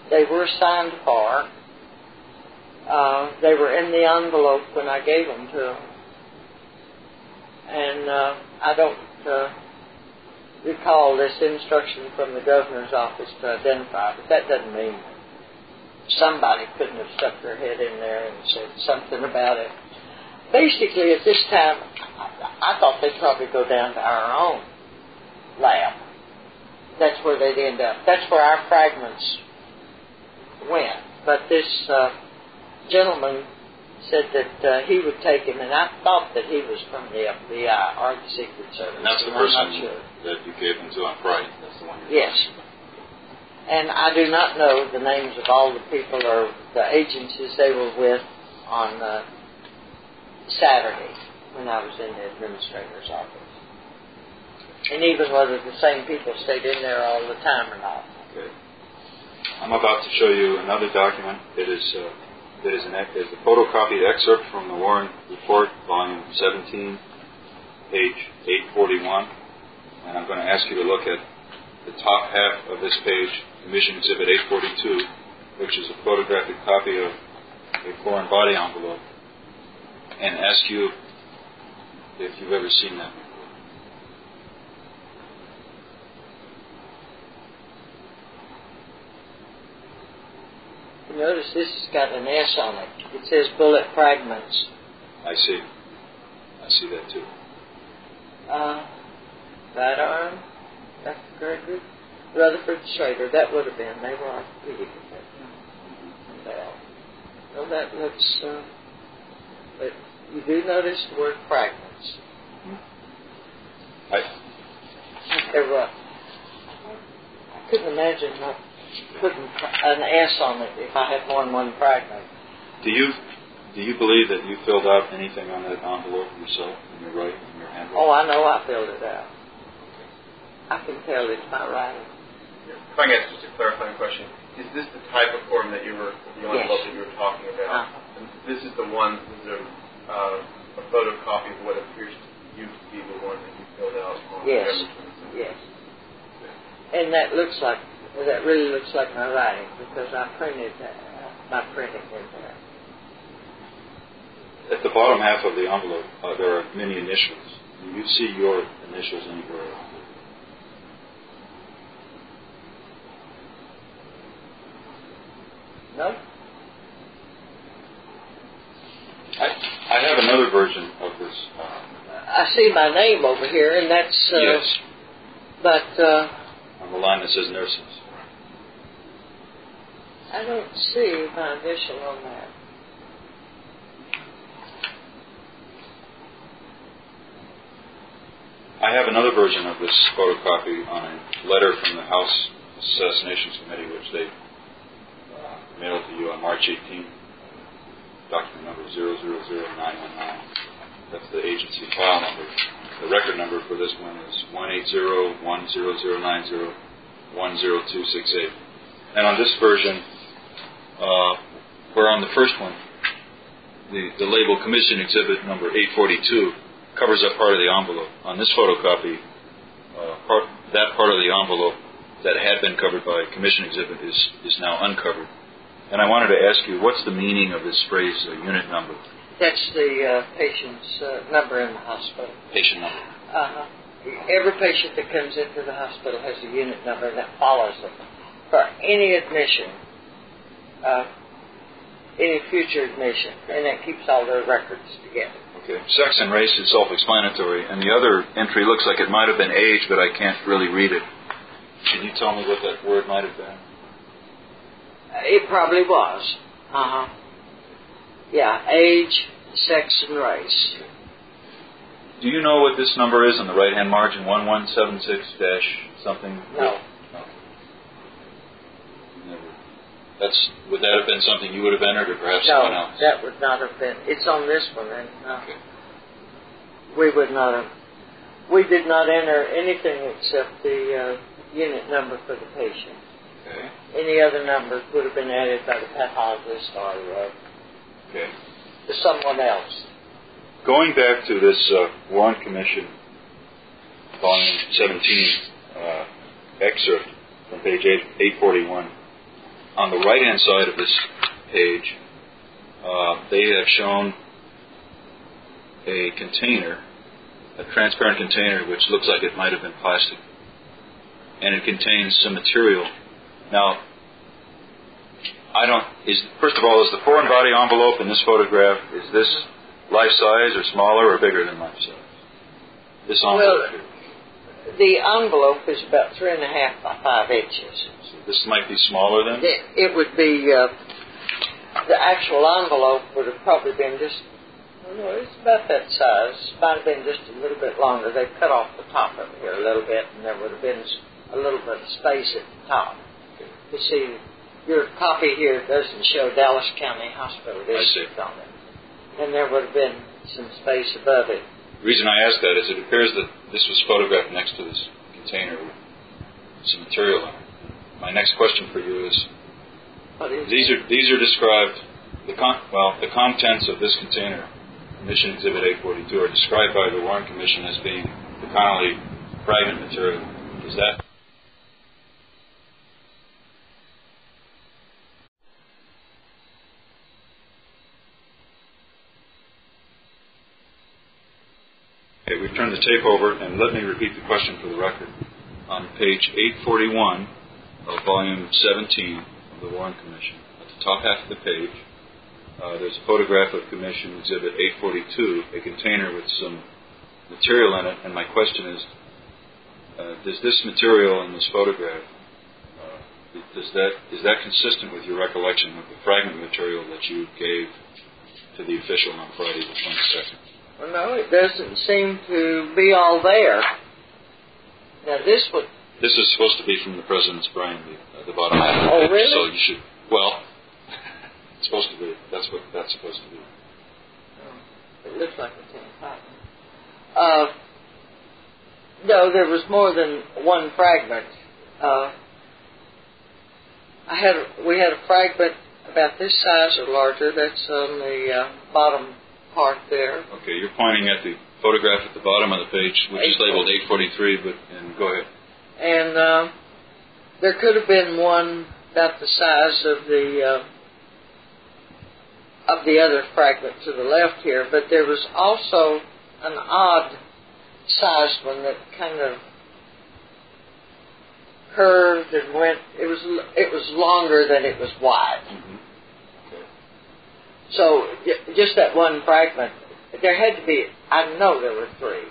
They were signed for. They were in the envelope when I gave them to them. And I don't recall this instruction from the governor's office to identify, but that doesn't mean somebody couldn't have stuck their head in there and said something about it. Basically, at this time, I thought they'd probably go down to our own lab. That's where they'd end up. That's where our fragments went. But this gentleman said that he would take him, and I thought that he was from the FBI or the Secret Service. And that's the person that you gave them to on Friday. That's the one. Yes. And I do not know the names of all the people or the agencies they were with on Saturday when I was in the administrator's office. And even whether the same people stayed in there all the time or not. Okay. I'm about to show you another document. It is a photocopied excerpt from the Warren Report, Volume 17, page 841. And I'm going to ask you to look at the top half of this page, Mission Exhibit 842, which is a photographic copy of a foreign body envelope, and ask you if you've ever seen that before. You notice this has got an S on it. It says bullet fragments. I see that too. Right arm, Dr. Gregory, Rutherford, Schrader, that would have been. They were orthopedic at that time. Bell. Well, that looks, but you do notice the word fragments. There were, I couldn't imagine not putting an S on it if I had more than one fragment. Do you believe that you filled out anything on that envelope yourself in your writing, in your handwriting? Oh, I know I filled it out. I can tell it's my writing. If I can ask just a clarifying question, is this the type of form that the envelope that you were talking about? And this is the one, this is a photocopy of what appears to you to be the one that you filled out on Yes. November 22nd? Yes. And that really looks like my writing because I printed my printing in there. At the bottom half of the envelope, there are many initials. Do you see your initials anywhere? No? I have another version of this. I see my name over here, and that's... yes. But... on the line that says nurses. I don't see my initial on that. I have another version of this photocopy on a letter from the House Assassinations Committee, which they mailed to you on March 18th, document number 000919. That's the agency file number. The record number for this one is 180-10090-10268. And on this version, where on the first one, the label Commission Exhibit number 842 covers up part of the envelope. On this photocopy, that part of the envelope that had been covered by Commission Exhibit is now uncovered. And I wanted to ask you, what's the meaning of this phrase, unit number? That's the patient's number in the hospital. Patient number. Every patient that comes into the hospital has a unit number, and that follows them. For any admission, any future admission, and that keeps all their records together. Okay. Sex and race is self-explanatory, and the other entry looks like it might have been age, but I can't really read it. Can you tell me what that word might have been? It probably was. Yeah, age, sex, and race. Do you know what this number is on the right-hand margin, 1176-something? No. Would that have been something you would have entered, or perhaps someone else? No, that would not have been. It's on this one, and okay. We would not have. We did not enter anything except the unit number for the patient. Okay. Any other numbers would have been added by the pathologist or to someone else. Going back to this Warren Commission, volume 17 excerpt from page 841, on the right-hand side of this page, they have shown a container, a transparent container, which looks like it might have been plastic. And it contains some material. Now, first of all, is the foreign body envelope in this photograph, is this life-size or smaller or bigger than life-size? This envelope here. The envelope is about 3.5 by 5 inches. So this might be smaller then? It would be, the actual envelope would have probably been just, it's about that size. Might have been just a little bit longer. They cut off the top of it here a little bit, and there would have been a little bit of space at the top. You see, your copy here doesn't show Dallas County Hospital District on it. And there would have been some space above it. The reason I ask that is it appears that this was photographed next to this container with some material on it. My next question for you is, these are described, the contents of this container, Commission Exhibit 842, are described by the Warren Commission as being the Connolly fragment material. Is that? Okay, we've turned the tape over, and let me repeat the question for the record. On page 841 of volume 17 of the Warren Commission, at the top half of the page, there's a photograph of Commission Exhibit 842, a container with some material in it, and my question is, does this material in this photograph, is that consistent with your recollection of the fragment material that you gave to the official on Friday the 22nd? Well, no, it doesn't seem to be all there. Now, this is supposed to be from the President's brain, the bottom half of Oh, it. really? So you should, well, it's supposed to be. That's what that's supposed to be. It looks like a tin cotton. No, there was more than one fragment. We had a fragment about this size or larger. That's on the bottom part there. Okay, you're pointing at the photograph at the bottom of the page, which is labeled 843. And go ahead. And there could have been one about the size of the other fragment to the left here, but there was also an odd sized one that kind of curved and went. It was longer than it was wide. Mm-hmm. Okay. So just that one fragment. There had to be. I know there were three.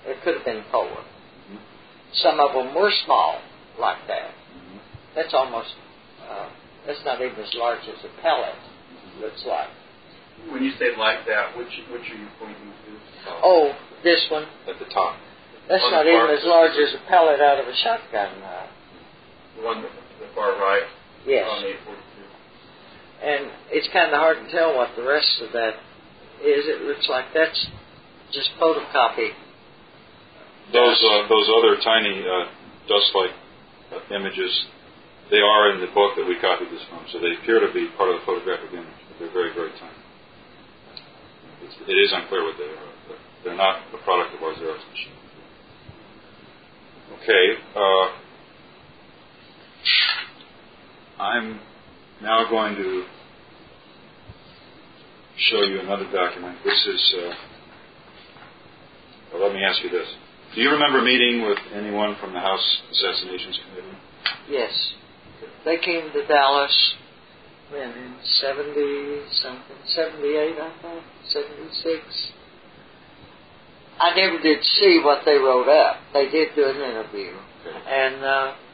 There could have been four. Mm-hmm. Some of them were small, like that. Mm-hmm. That's almost. That's not even as large as a pellet. Looks like. When you say like that, which are you pointing to? Oh, this one. At the top. That's On not the even far- as large as a pellet out of a shotgun. The one to the far right. Yes. On 842. And it's kind of hard to tell what the rest of that is. It looks like that's just photocopy. Those other tiny dust-like images, they are in the book that we copied this from, so they appear to be part of the photographic image, but they're very, very tiny. It is unclear what they are, but they're not a product of our Xerox machine. Okay, I'm now going to show you another document. This is, well, let me ask you this. Do you remember meeting with anyone from the House Assassinations Committee? Yes. They came to Dallas in 70-something, 78, I think, 76. I never did see what they wrote up. They did do an interview, and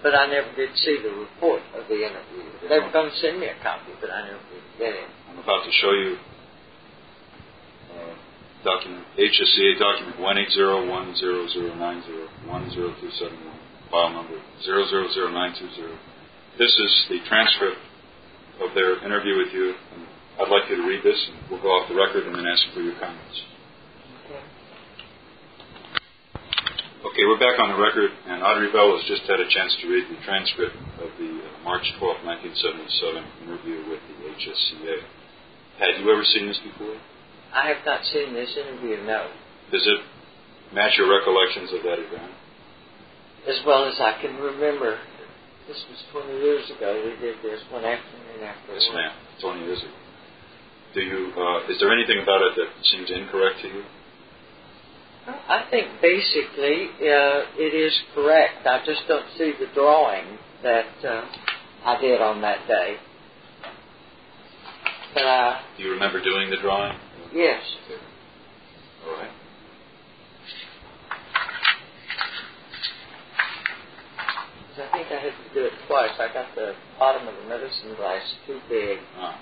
but I never did see the report of the interview. They were going to send me a copy, but I never did get it. I'm about to show you document HSCA document 180100090100271, file number 000920. This is the transcript of their interview with you. And I'd like you to read this, and we'll go off the record and then ask for your comments. Okay, we're back on the record, and Audrey Bell has just had a chance to read the transcript of the March 12, 1977 interview with the HSCA. Had you ever seen this before? I have not seen this interview, no. Does it match your recollections of that event? As well as I can remember. This was 20 years ago. We did this one afternoon after Yes, work. ma'am. 20 years ago. Do you? Is there anything about it that seems incorrect to you? I think basically it is correct. I just don't see the drawing that I did on that day. But do you remember doing the drawing? Yes. Okay. All right. I think I had to do it twice. I got the bottom of the medicine glass too big at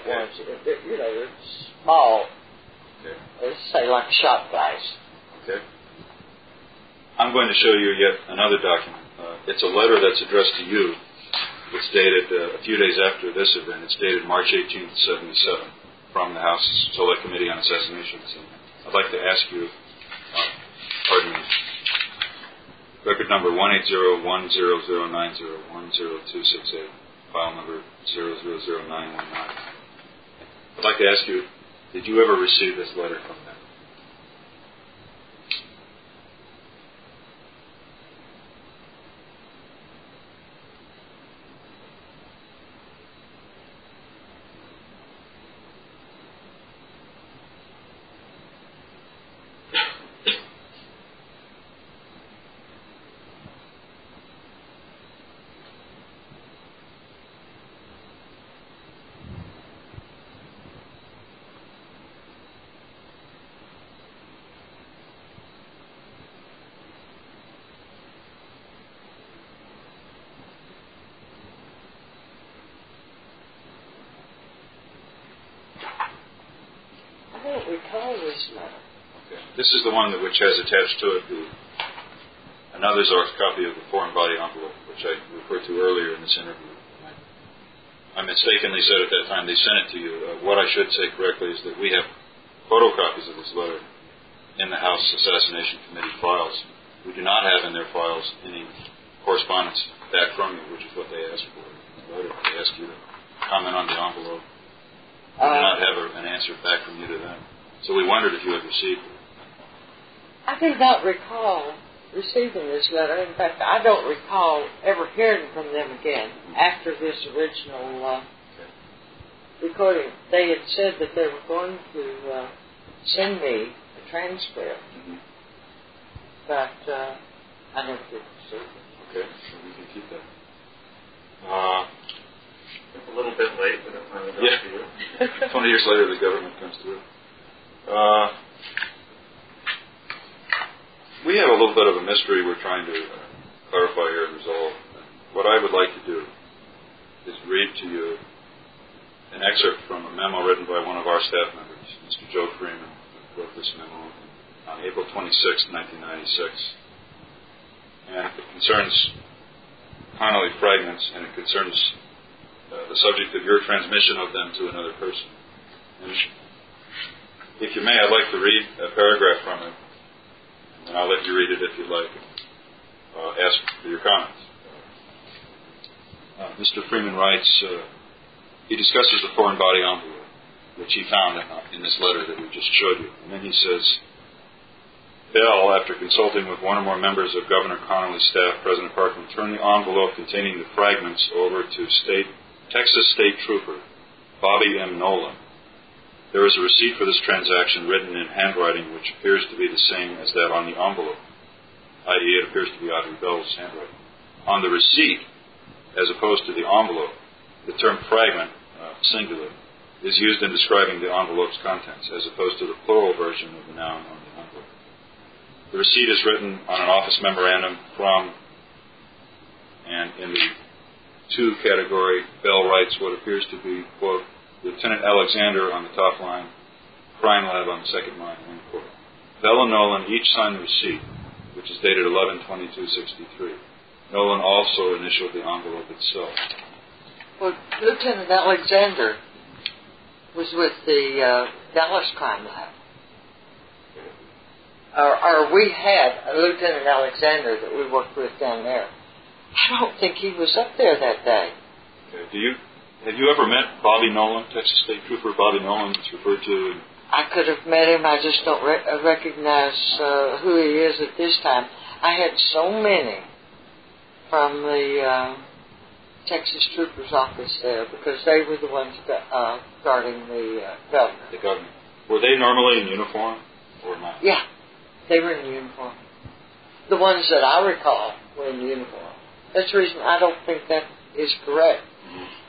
once. It's small. Okay. Let's say like a shot glass. Okay. I'm going to show you yet another document. It's a letter that's addressed to you. It's dated a few days after this event. It's dated March 18th, 77, from the House Select Committee on Assassinations. And I'd like to ask you, pardon me, record number 1801009010268, file number 000919. I'd like to ask you, did you ever receive this letter from them? recall this letter. Okay. This is the one which has attached to it another Xerox copy of the foreign body envelope, which I referred to earlier in this interview. I mistakenly said at that time they sent it to you. What I should say correctly is that we have photocopies of this letter in the House Assassination Committee files. We do not have in their files any correspondence back from you, which is what they asked for in the letter. They asked you to comment on the envelope. We do not have an answer back from you to them. So we wondered if you had received it. I do not recall receiving this letter. In fact, I don't recall ever hearing from them again after this original recording. They had said that they were going to send me a transcript, but I never did receive it. Okay, so we can keep that. It's a little bit late, but it finally got to you. 20 years later, the government comes through. We have a little bit of a mystery we're trying to clarify here and resolve. What I would like to do is read to you an excerpt from a memo written by one of our staff members, Mr. Joe Freeman, who wrote this memo on April 26, 1996. And it concerns Connolly fragments, and it concerns the subject of your transmission of them to another person. And if you may, I'd like to read a paragraph from it, and I'll let you read it if you'd like. Ask for your comments. Mr. Freeman writes, he discusses the foreign body envelope, which he found in this letter that we just showed you. And then he says, Bell, after consulting with one or more members of Governor Connolly's staff, President Parkman, turned the envelope containing the fragments over to Texas State Trooper Bobby M. Nolan. There is a receipt for this transaction written in handwriting which appears to be the same as that on the envelope, i.e. it appears to be Audrey Bell's handwriting. On the receipt, as opposed to the envelope, the term fragment, singular, is used in describing the envelope's contents, as opposed to the plural version of the noun on the envelope. The receipt is written on an office memorandum from, and in the to category, Bell writes what appears to be, quote, Lieutenant Alexander on the top line, Crime Lab on the second line, end quote. Bell and Nolan each signed the receipt, which is dated 11/22/63. Nolan also initialed the envelope itself. Well, Lieutenant Alexander was with the Dallas Crime Lab. Or we had a Lieutenant Alexander that we worked with down there. I don't think he was up there that day. Okay. Have you ever met Bobby Nolan, Texas State Trooper Bobby Nolan, that's referred to? I could have met him. I just don't recognize who he is at this time. I had so many from the Texas Trooper's office there because they were the ones guarding the governor. The governor. Were they normally in uniform or not? Yeah, they were in uniform. The ones that I recall were in uniform. That's the reason I don't think that is correct.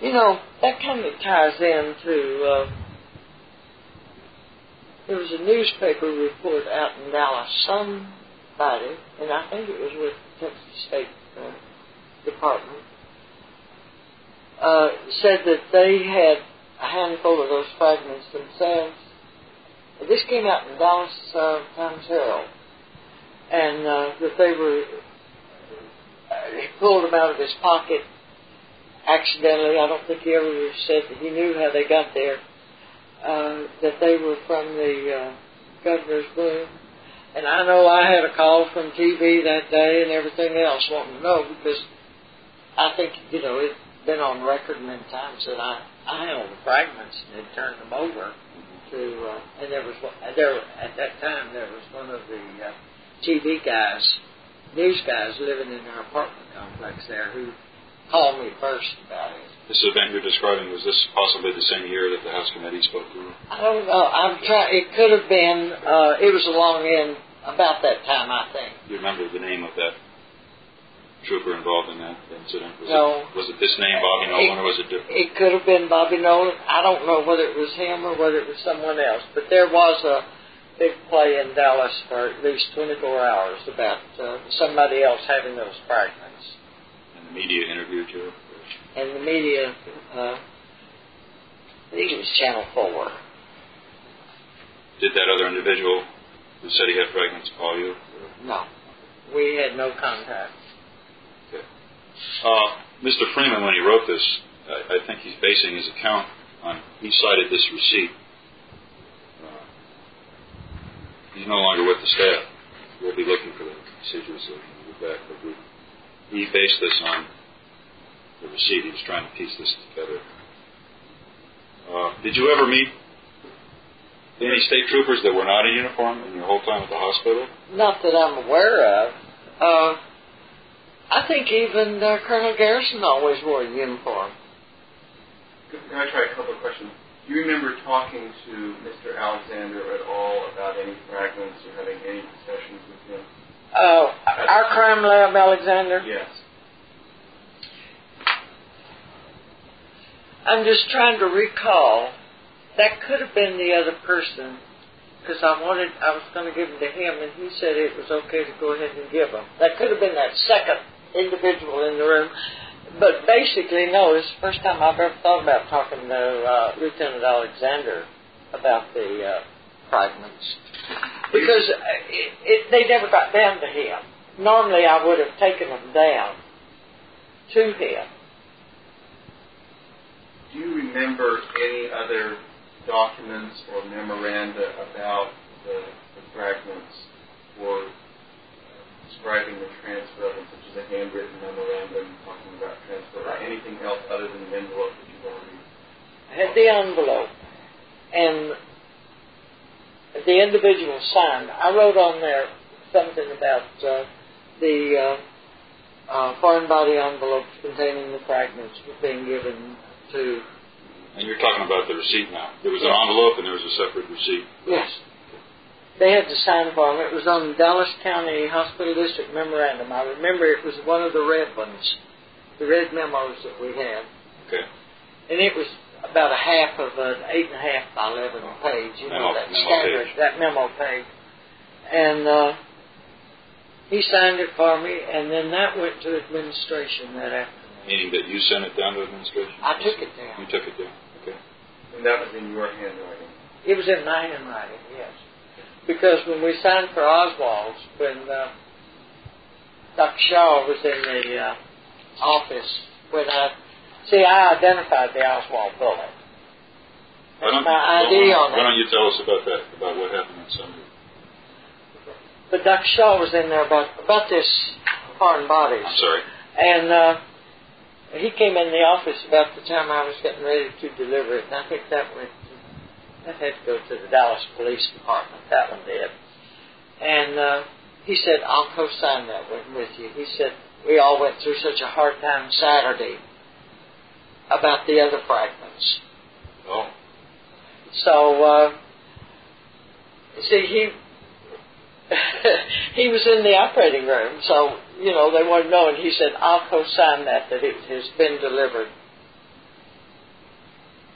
You know, that kind of ties into, there was a newspaper report out in Dallas, somebody, and I think it was with the Texas State Department, said that they had a handful of those fragments themselves. This came out in Dallas Times Herald, and that they were, he pulled them out of his pocket accidentally. I don't think he ever said that he knew how they got there, that they were from the governor's room. And I know I had a call from TV that day and everything else wanting to know because I think, you know, it's been on record many times that I held the fragments and had turned them over to, and at that time there was one of the TV guys, news guys living in our apartment complex there who called me first about it. This event you're describing, was this possibly the same year that the House Committee spoke to you? I don't know. It could have been. It was along in about that time, I think. Do you remember the name of that trooper involved in that incident? Was it this name, Bobby Nolan, or was it different? It could have been Bobby Nolan. I don't know whether it was him or whether it was someone else. But there was a big play in Dallas for at least 24 hours about somebody else having those fragments. And the media interviewed you? And the media, I think it was Channel 4. Did that other individual who said he had fragments call you? No. We had no contact. Okay. Mr. Freeman, when he wrote this, I think he's basing his account on, he cited this receipt. He's no longer with the staff. We'll be looking for the procedures so we can get back. But he based this on the receipt. He was trying to piece this together. Did you ever meet any state troopers that were not in uniform in your whole time at the hospital? Not that I'm aware of. I think even Colonel Garrison always wore a uniform. Can I try a couple of questions? Do you remember talking to Mr. Alexander at all about any fragments or having any discussions with him? Our crime lab, Alexander? Yes. I'm just trying to recall. That could have been the other person, because I was going to give them to him, and he said it was okay to go ahead and give them. That could have been that second individual in the room. But basically, no, it's the first time I've ever thought about talking to Lieutenant Alexander about the fragments. Because they never got down to him. Normally, I would have taken them down to him. Do you remember any other documents or memoranda about the fragments or describing the transfer of them, such as a handwritten memorandum talking about transfer, or anything else other than the envelope that you've already... I had the envelope, and the individual signed. I wrote on there something about the foreign body envelopes containing the fragments being given to... And you're talking about the receipt now. There was an envelope and there was a separate receipt. Yes. They had to sign for them. It was on the Dallas County Hospital District Memorandum. I remember it was one of the red ones, the red memos that we had. Okay. And it was about a half of an 8.5 by 11 page. You know, that standard, that memo page. And he signed it for me, and then that went to administration that afternoon. Meaning that you sent it down to administration? I took it down. You took it down. Okay. And that was in your handwriting? It was in my handwriting, yes. Because when we signed for Oswald's, when Dr. Shaw was in the office, I identified the Oswald bullet. That's my ID on it. Why don't you tell us about that, about what happened on Sunday? But Dr. Shaw was in there about this foreign bodies. I'm sorry. And he came in the office about the time I was getting ready to deliver it, and I think that had to go to the Dallas Police Department. That one did. And he said, I'll co-sign that one with you. He said, we all went through such a hard time Saturday about the other fragments. Oh. So, see, he was in the operating room, so, you know, they wanted to know, and he said, I'll co-sign that it has been delivered.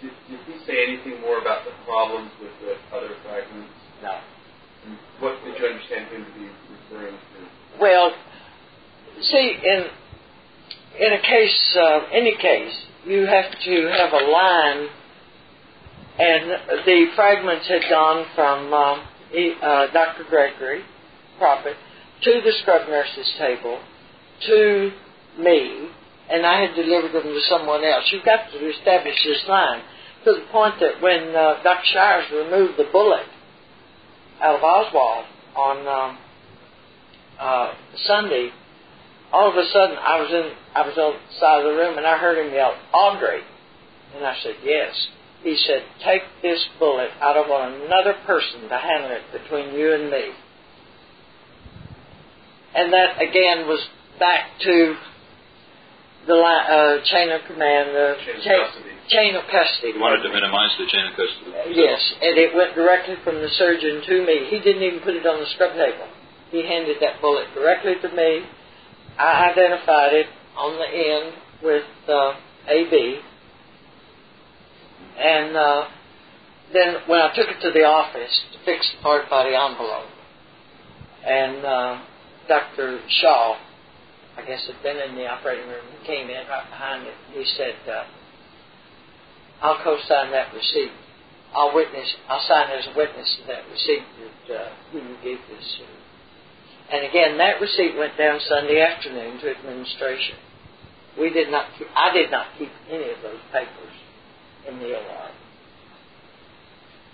Did he say anything more about the problems with the other fragments? No. And what did you understand him to be referring to? Well, see, in a case, any case, you have to have a line, and the fragments had gone from Dr. Gregory Prophet to the scrub nurse's table to me, and I had delivered them to someone else. You've got to establish this line to the point that when Dr. Shires removed the bullet out of Oswald on Sunday, all of a sudden I was on the side of the room and I heard him yell, Audrey. And I said, yes. He said, take this bullet. I don't want another person to handle it between you and me. And that, again, was back to the chain of command, chain of custody. You wanted to minimize the chain of custody. Yes, and it went directly from the surgeon to me. He didn't even put it on the scrub table. He handed that bullet directly to me. I identified it on the end with AB. And then when I took it to the office to fix the foreign body envelope, and Dr. Shaw, I guess had been in the operating room, he came in right behind it. He said, I'll co-sign that receipt I'll sign as a witness to that receipt that who you gave this to. And again, that receipt went down Sunday afternoon to administration. I did not keep any of those papers in the OR.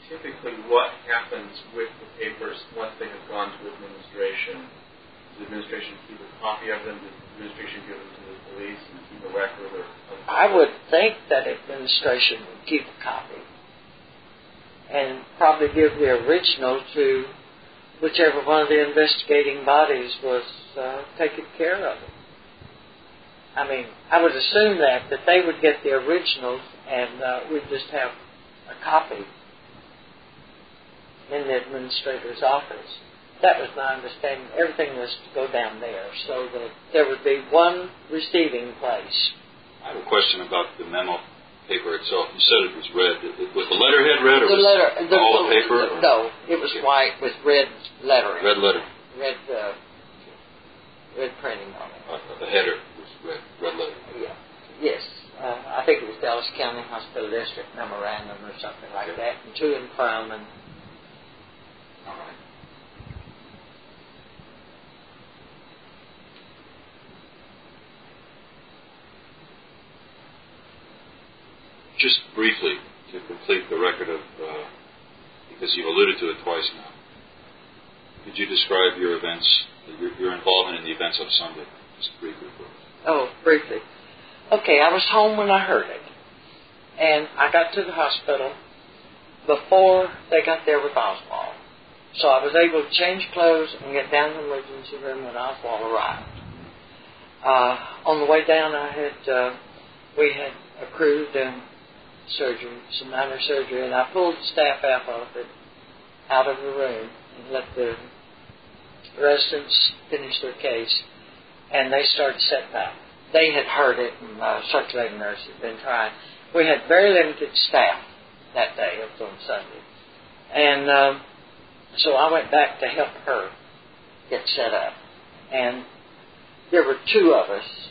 Typically, what happens with the papers once they have gone to administration? Does the administration keep a copy of them? Does the administration give them to the police and keep a record? I would think that administration would keep a copy and probably give the original to whichever one of the investigating bodies was taking care of it. I mean, I would assume that they would get the originals and we'd just have a copy in the administrator's office. That was my understanding. Everything was to go down there so that there would be one receiving place. I have a question about the memo paper itself. You said it was red. Was the letterhead red or all the paper? No, it was white with red lettering. Red lettering. Red printing on it. The header was red lettering. Yeah. Yes. I think it was Dallas County Hospital District Memorandum or something like that. And to and from and... All right. Just briefly, to complete the record of, because you've alluded to it twice now, could you describe your events, your involvement in the events of Sunday, just briefly for us? Oh, briefly. Okay, I was home when I heard it. And I got to the hospital before they got there with Oswald. So I was able to change clothes and get down to the emergency room when Oswald arrived. On the way down, we had accrued surgery, some minor surgery, and I pulled the staff out of the room and let the residents finish their case, and they started setting up. They had heard it, and circulating nurse had been trying. We had very limited staff that day. It was on Sunday. And so I went back to help her get set up. And there were two of us,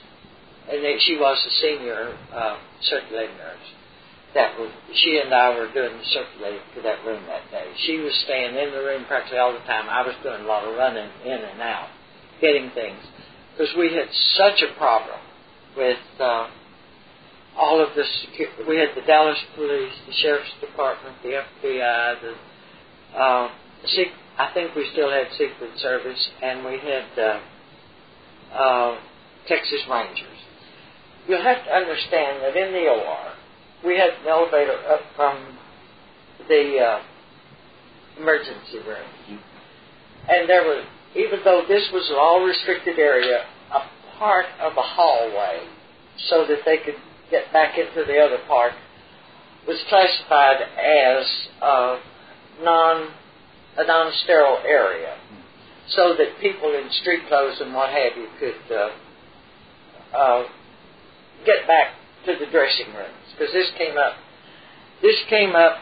and she was the senior circulating nurse. She and I were doing the circulating for that room that day. She was staying in the room practically all the time. I was doing a lot of running in and out, getting things. Because we had such a problem with all of the security. We had the Dallas Police, the Sheriff's Department, the FBI, I think we still had Secret Service, and we had Texas Rangers. You'll have to understand that in the OR, we had an elevator up from the emergency room. Mm-hmm. And there was, even though this was an all-restricted area, a part of a hallway so that they could get back into the other part was classified as a non-sterile area, so that people in street clothes and what have you could get back to the dressing rooms. Because this came up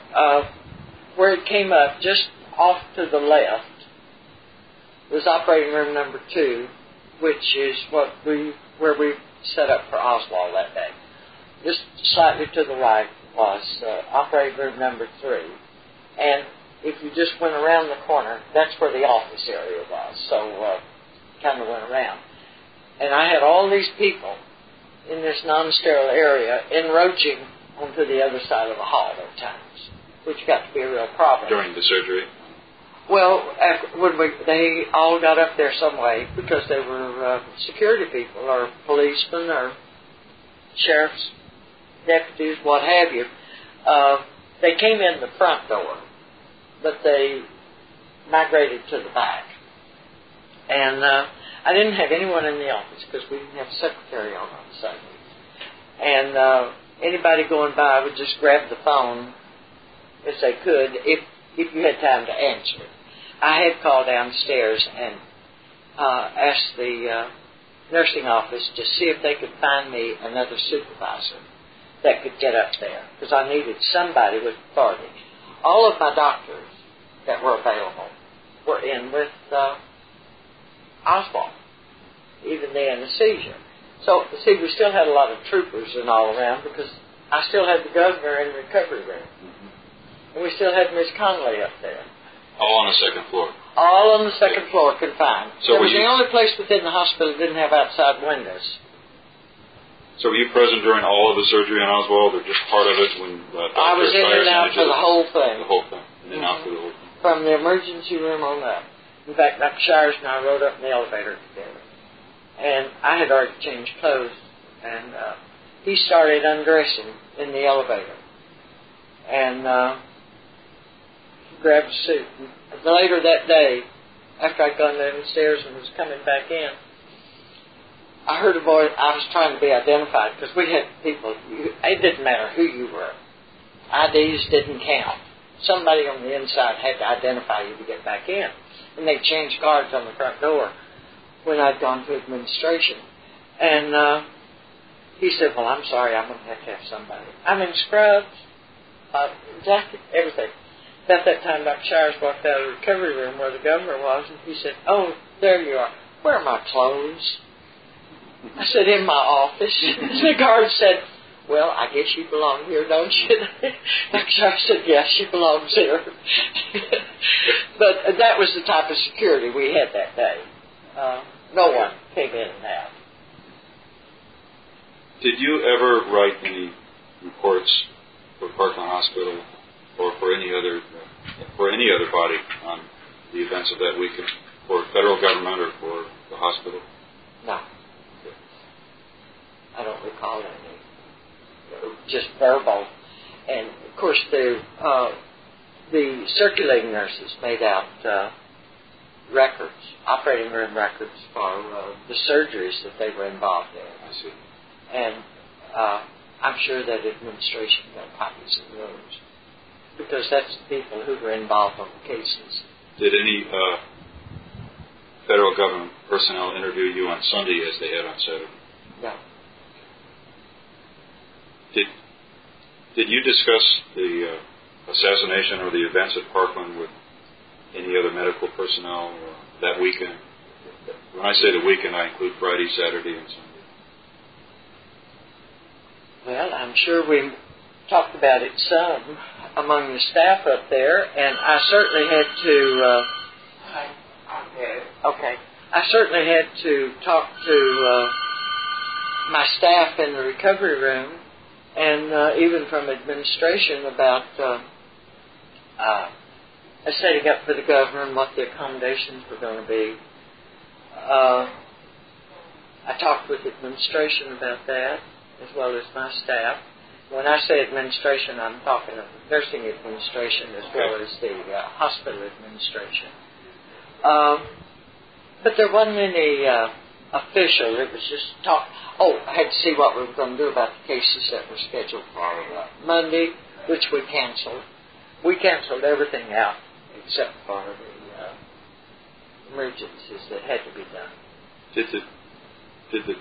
where it came up just off to the left was operating room number 2, which is where we set up for Oswald that day. Just slightly to the right was operating room number 3, and if you just went around the corner, that's where the office area was. So kind of went around, and I had all these people in this non-sterile area encroaching onto the other side of the hall at times, which got to be a real problem. During the surgery? Well, they all got up there some way because they were security people or policemen or sheriff's deputies, what have you. They came in the front door, but they migrated to the back. And I didn't have anyone in the office because we didn't have a secretary on Sunday. And anybody going by would just grab the phone as they could if you had time to answer it. I had called downstairs and asked the nursing office to see if they could find me another supervisor that could get up there, because I needed somebody with authority. All of my doctors that were available were in with Oswald, even the anesthesia. So, see, we still had a lot of troopers and all around because I still had the governor in the recovery room. Mm-hmm. And we still had Miss Conley up there. All on the second floor. All on the second floor, confined. So it was the only place within the hospital that didn't have outside windows. So were you present during all of the surgery on Oswald, or just part of it when I was in and out for the whole thing. The whole thing. In and out for the whole thing. From the emergency room on up. In fact, Dr. Shires and I rode up in the elevator together. And I had already changed clothes. And he started undressing in the elevator. And he grabbed a suit. And later that day, after I'd gone down the stairs and was coming back in, I heard a voice. I was trying to be identified because we had people. It didn't matter who you were. IDs didn't count. Somebody on the inside had to identify you to get back in. And they changed guards on the front door when I'd gone to administration. And he said, well, I'm sorry, I'm going to have somebody. I'm in scrubs, jacket, everything. About that time, Dr. Shires walked out of the recovery room where the governor was, and he said, oh, there you are. Where are my clothes? I said, in my office. The guard said, well, I guess you belong here, don't you? Dr. Shires said, yes, she belongs here. But that was the type of security we had that day. No one came in and out. Did you ever write any reports for Parkland Hospital or for any other body on the events of that weekend, for federal government or for the hospital? No. I don't recall any. Just verbal. And, of course, the circulating nurses made out records, operating room records for the surgeries that they were involved in. I see. And I'm sure that administration got copies of those because that's the people who were involved on the cases. Did any federal government personnel interview you on Sunday as they had on Saturday? No. Did you discuss the assassination or the events at Parkland with any other medical personnel that weekend? When I say the weekend, I include Friday, Saturday, and Sunday. Well, I'm sure we talked about it some among the staff up there, and I certainly had to. Okay. I certainly had to talk to my staff in the recovery room, and even from administration about setting up for the governor and what the accommodations were going to be. I talked with administration about that, as well as my staff. When I say administration, I'm talking of nursing administration as well as the hospital administration. But there wasn't any official. It was just talk. Oh, I had to see what we were going to do about the cases that were scheduled for Monday, which we canceled. We canceled everything out except for the emergencies that had to be done. Did the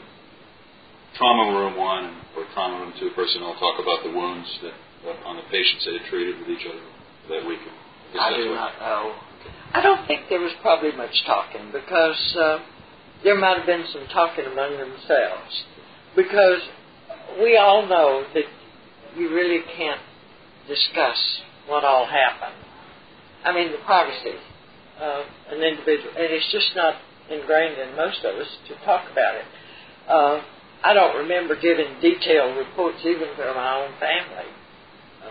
trauma room 1 or trauma room 2 personnel talk about the wounds that on the patients they had treated with each other that weekend? I do not know. I don't think there was probably much talking because there might have been some talking among themselves. Because we all know that you really can't discuss what all happened. I mean, the privacy of an individual. And it's just not ingrained in most of us to talk about it. I don't remember giving detailed reports even to my own family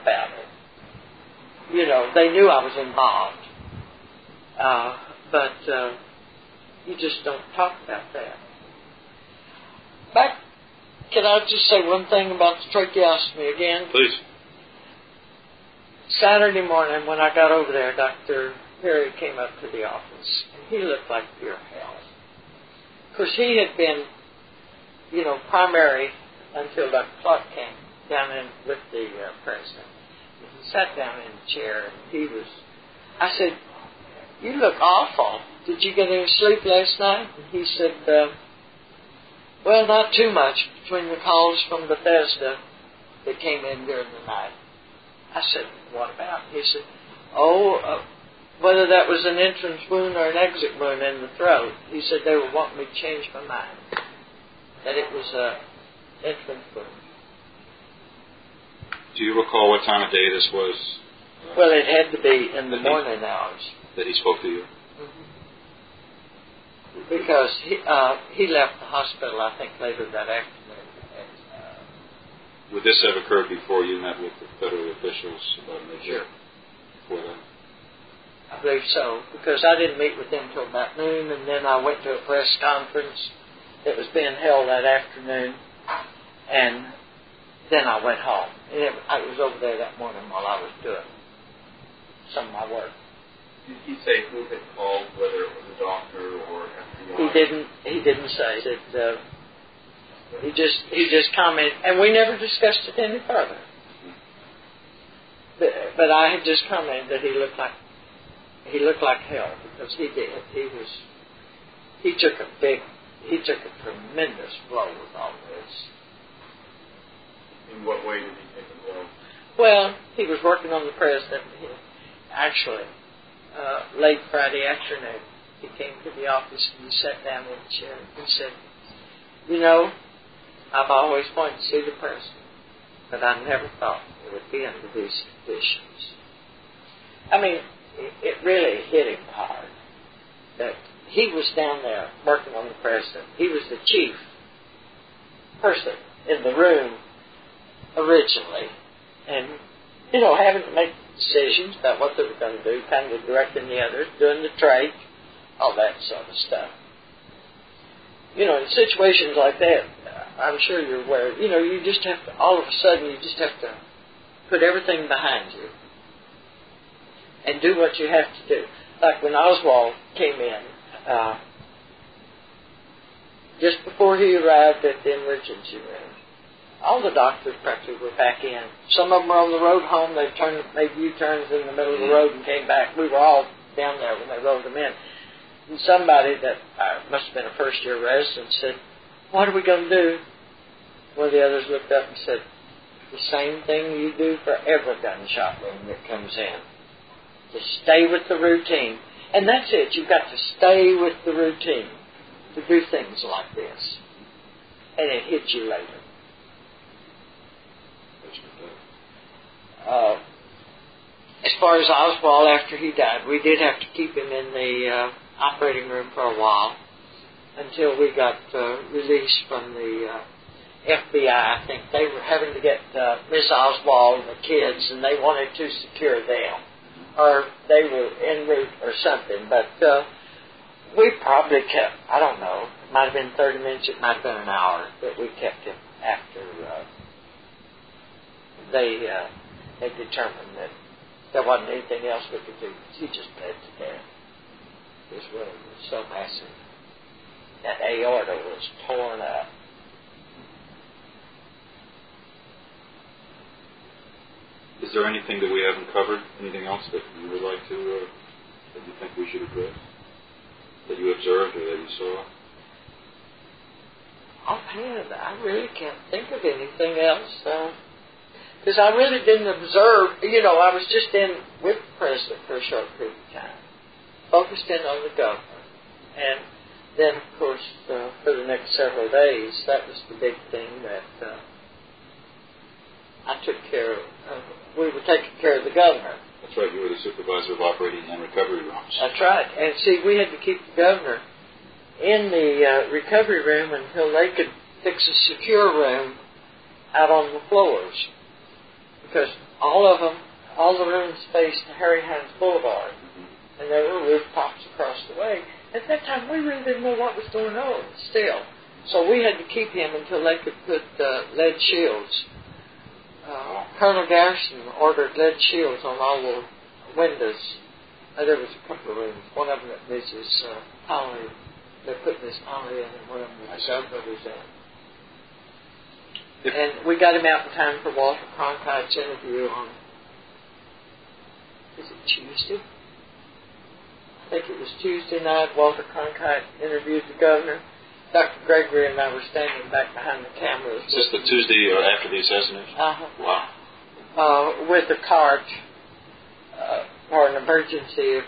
about it. You know, they knew I was involved. But you just don't talk about that. But can I just say one thing about the tracheostomy again? Please. Saturday morning when I got over there, Dr. Perry came up to the office, and he looked like pure hell. Of course, he had been, primary until Dr. Clark came down in with the president. And he sat down in the chair, and I said, you look awful. Did you get any sleep last night? And he said, well, not too much between the calls from Bethesda that came in during the night. I said, what about? He said, whether that was an entrance wound or an exit wound in the throat. He said they were wanting me to change my mind, that it was an entrance wound. Do you recall what time of day this was Well, it had to be in the morning hours. That he spoke to you? Because he left the hospital, I think, later that afternoon. Would this have occurred before you met with the federal officials about an Sure. Before that? I believe so, because I didn't meet with them until about noon, and then I went to a press conference that was being held that afternoon, and then I went home. And I was over there that morning while I was doing some of my work. Did he say who had called, whether it was a doctor or FBI? He didn't say that. He just commented, and we never discussed it any further. But I had just commented that he looked like hell, because he did. He took a tremendous blow with all this. In what way did he take a blow? Well, he was working on the president. Actually, late Friday afternoon, he came to the office and he sat down in the chair and said, "You know, I've always wanted to see the president, but I never thought it would be under these conditions." I mean, it really hit him hard that he was down there working on the president. He was the chief person in the room originally, and, having to make decisions about what they were going to do, kind of directing the others, doing the trade, all that sort of stuff. In situations like that, I'm sure you're aware, you just have to, all of a sudden, you just have to put everything behind you and do what you have to do. Like when Oswald came in, just before he arrived at the emergency room, all the doctors practically were back in. Some of them were on the road home. They made U-turns in the middle of the road and came back. We were all down there when they rolled them in. And somebody that must have been a first-year resident said, "What are we going to do?" One of the others looked up and said, "The same thing you do for every gunshot wound that comes in. Just stay with the routine." And that's it. You've got to stay with the routine to do things like this. And it hits you later. As far as Oswald, after he died, we did have to keep him in the operating room for a while until we got released from the FBI. I think they were having to get Miss Oswald and the kids, and they wanted to secure them, or they were en route or something. But we probably kept, I don't know, it might have been 30 minutes, it might have been an hour that we kept him after they determined that there wasn't anything else we could do. He just bled to death. His wound was so massive. That aorta was torn up. Is there anything that we haven't covered? Anything else that you would like to, that you think we should address? That you observed or that you saw? Offhand, I really can't think of anything else. Because I really didn't observe, I was just in with the president for a short period of time, focused in on the governor. And then, of course, for the next several days, that was the big thing that I took care of. We were taking care of the governor. That's right, you were the supervisor of operating and recovery rooms. That's right. And see, we had to keep the governor in the recovery room until they could fix a secure room out on the floors. Because all the rooms faced Harry Hines Boulevard, and there were rooftops across the way. At that time, we really didn't know what was going on still. So we had to keep him until they could put lead shields. Colonel Garrison ordered lead shields on all the windows. There was a couple of rooms. One of them that Mrs. Polly, they put Miss Polly in, and one of them that the governor was in. And we got him out in time for Walter Cronkite's interview on, is it Tuesday? I think it was Tuesday night. Walter Cronkite interviewed the governor. Dr. Gregory and I were standing back behind the cameras. Is this the Tuesday after the assassination? Uh-huh. Wow. With a cart for an emergency if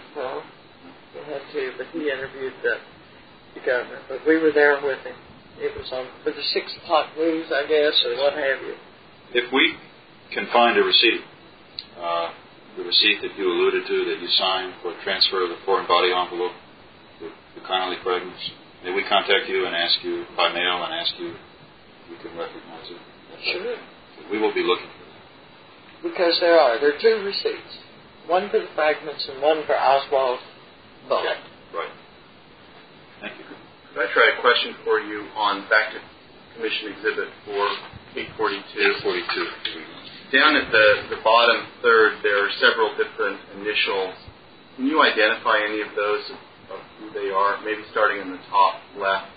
we had to, but he interviewed the governor. But we were there with him. It was on for the 6 o'clock news, I guess, or what have you. If we can find a receipt the receipt that you alluded to that you signed for transfer of the foreign body envelope, the Connolly fragments? May we contact you and ask you by mail and ask you if you can recognize it? Sure. We will be looking for that. Because there are two receipts. One for the fragments and one for Oswald's bullet. Right. Thank you. Could I try a question for you on back to Commission Exhibit 842? 842. Down at the bottom third, there are several different initials. Can you identify any of those of who they are? Maybe starting in the top left,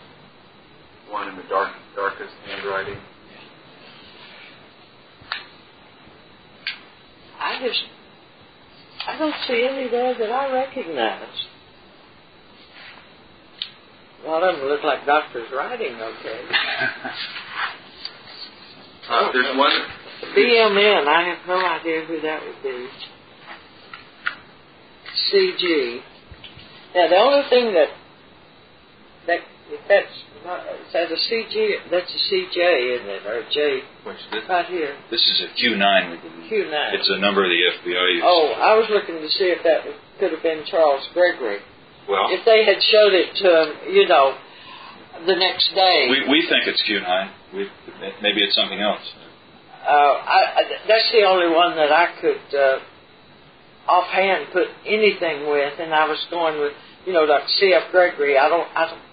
one in the darkest handwriting. I don't see any there that I recognize. A lot of them look like doctors writing, okay. There's one. BMN, I have no idea who that would be. CG. Now, the only thing that if that's a CG, that's a CJ, isn't it? Or a J. What's this? Right here. This is a Q9, we believe. Q9. It's a number the FBI uses. Oh, I was looking to see if that could have been Charles Gregory. Well, If they had showed it to him, the next day. we think it's Q9. Maybe it's something else. That's the only one that I could offhand put anything with, and I was going with, like C.F. Gregory.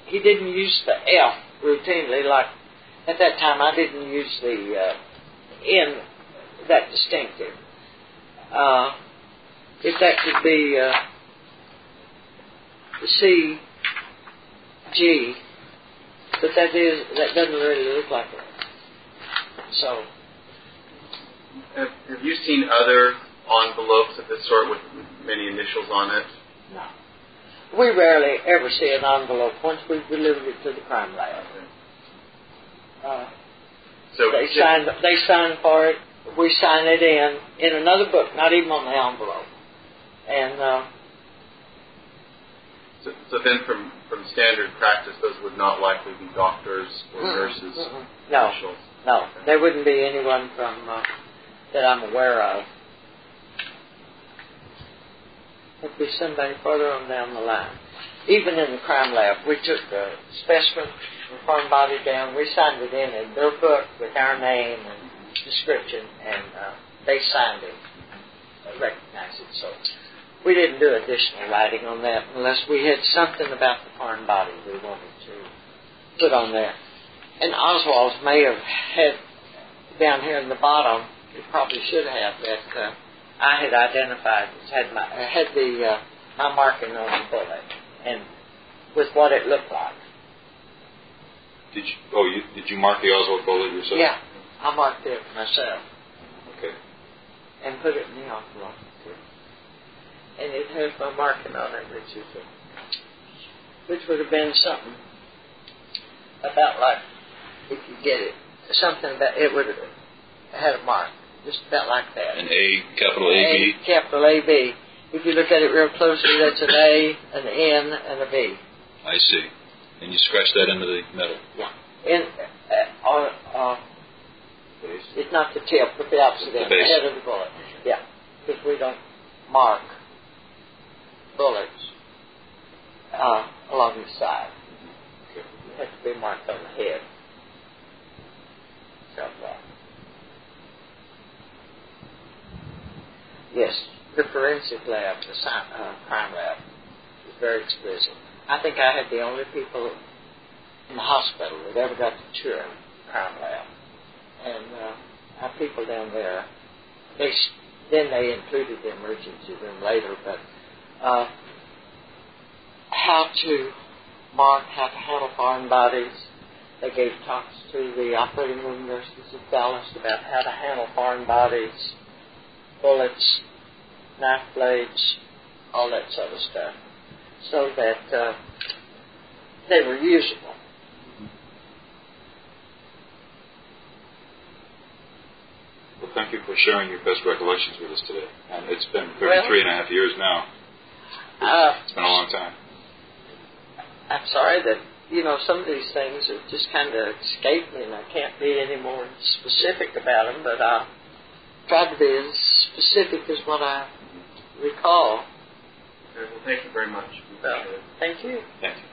He didn't use the F routinely, like at that time I didn't use the N that distinctive. If that could be the C.G., but that doesn't really look like it. So. Have you seen other envelopes of this sort with many initials on it? No. We rarely ever see an envelope once we've delivered it to the crime lab. They sign for it. We sign it in another book, not even on the envelope. And so then, from standard practice, those would not likely be doctors or nurses' initials. No, there wouldn't be anyone from that I'm aware of. It'd be somebody further on down the line. Even in the crime lab, we took the specimen from the foreign body down. We signed it in their book with our name and description, and they signed it, recognized it. So we didn't do additional writing on that unless we had something about the foreign body we wanted to put on there. And Oswald's may have had down here in the bottom. It probably should have that. I had identified, had my marking on the bullet, and with what it looked like. Did you mark the Oswald bullet yourself? Yeah, I marked it myself. Okay. And put it in the envelope. And it has my marking on it, which would have been something about like, if you get it, something about it would have had a mark. Just about like that. An A, capital A-B? Capital A-B. If you look at it real closely, that's an A, an N, and a B. I see. And you scratch that into the metal? Yeah. It's not the tip, but the opposite end, the head of the bullet. Yeah. Because we don't mark bullets along the side. Okay. It has to be marked on the head. So, yes, the forensic lab, the crime lab, is very explicit. I think I had the only people in the hospital that ever got to tour the crime lab. And our people down there, then they included the emergency room later, but how to mark, how to handle foreign bodies. They gave talks to the operating room nurses of Dallas about how to handle foreign bodies, bullets, knife blades, all that sort of stuff, so that they were usable. Well, thank you for sharing your best recollections with us today. And it's been 33 and a half years now. It's been a long time. I'm sorry that, some of these things have just kind of escaped me, and I can't be any more specific about them, but I'll try to be as specific as what I recall. Well, thank you very much. Thank you. Thank you.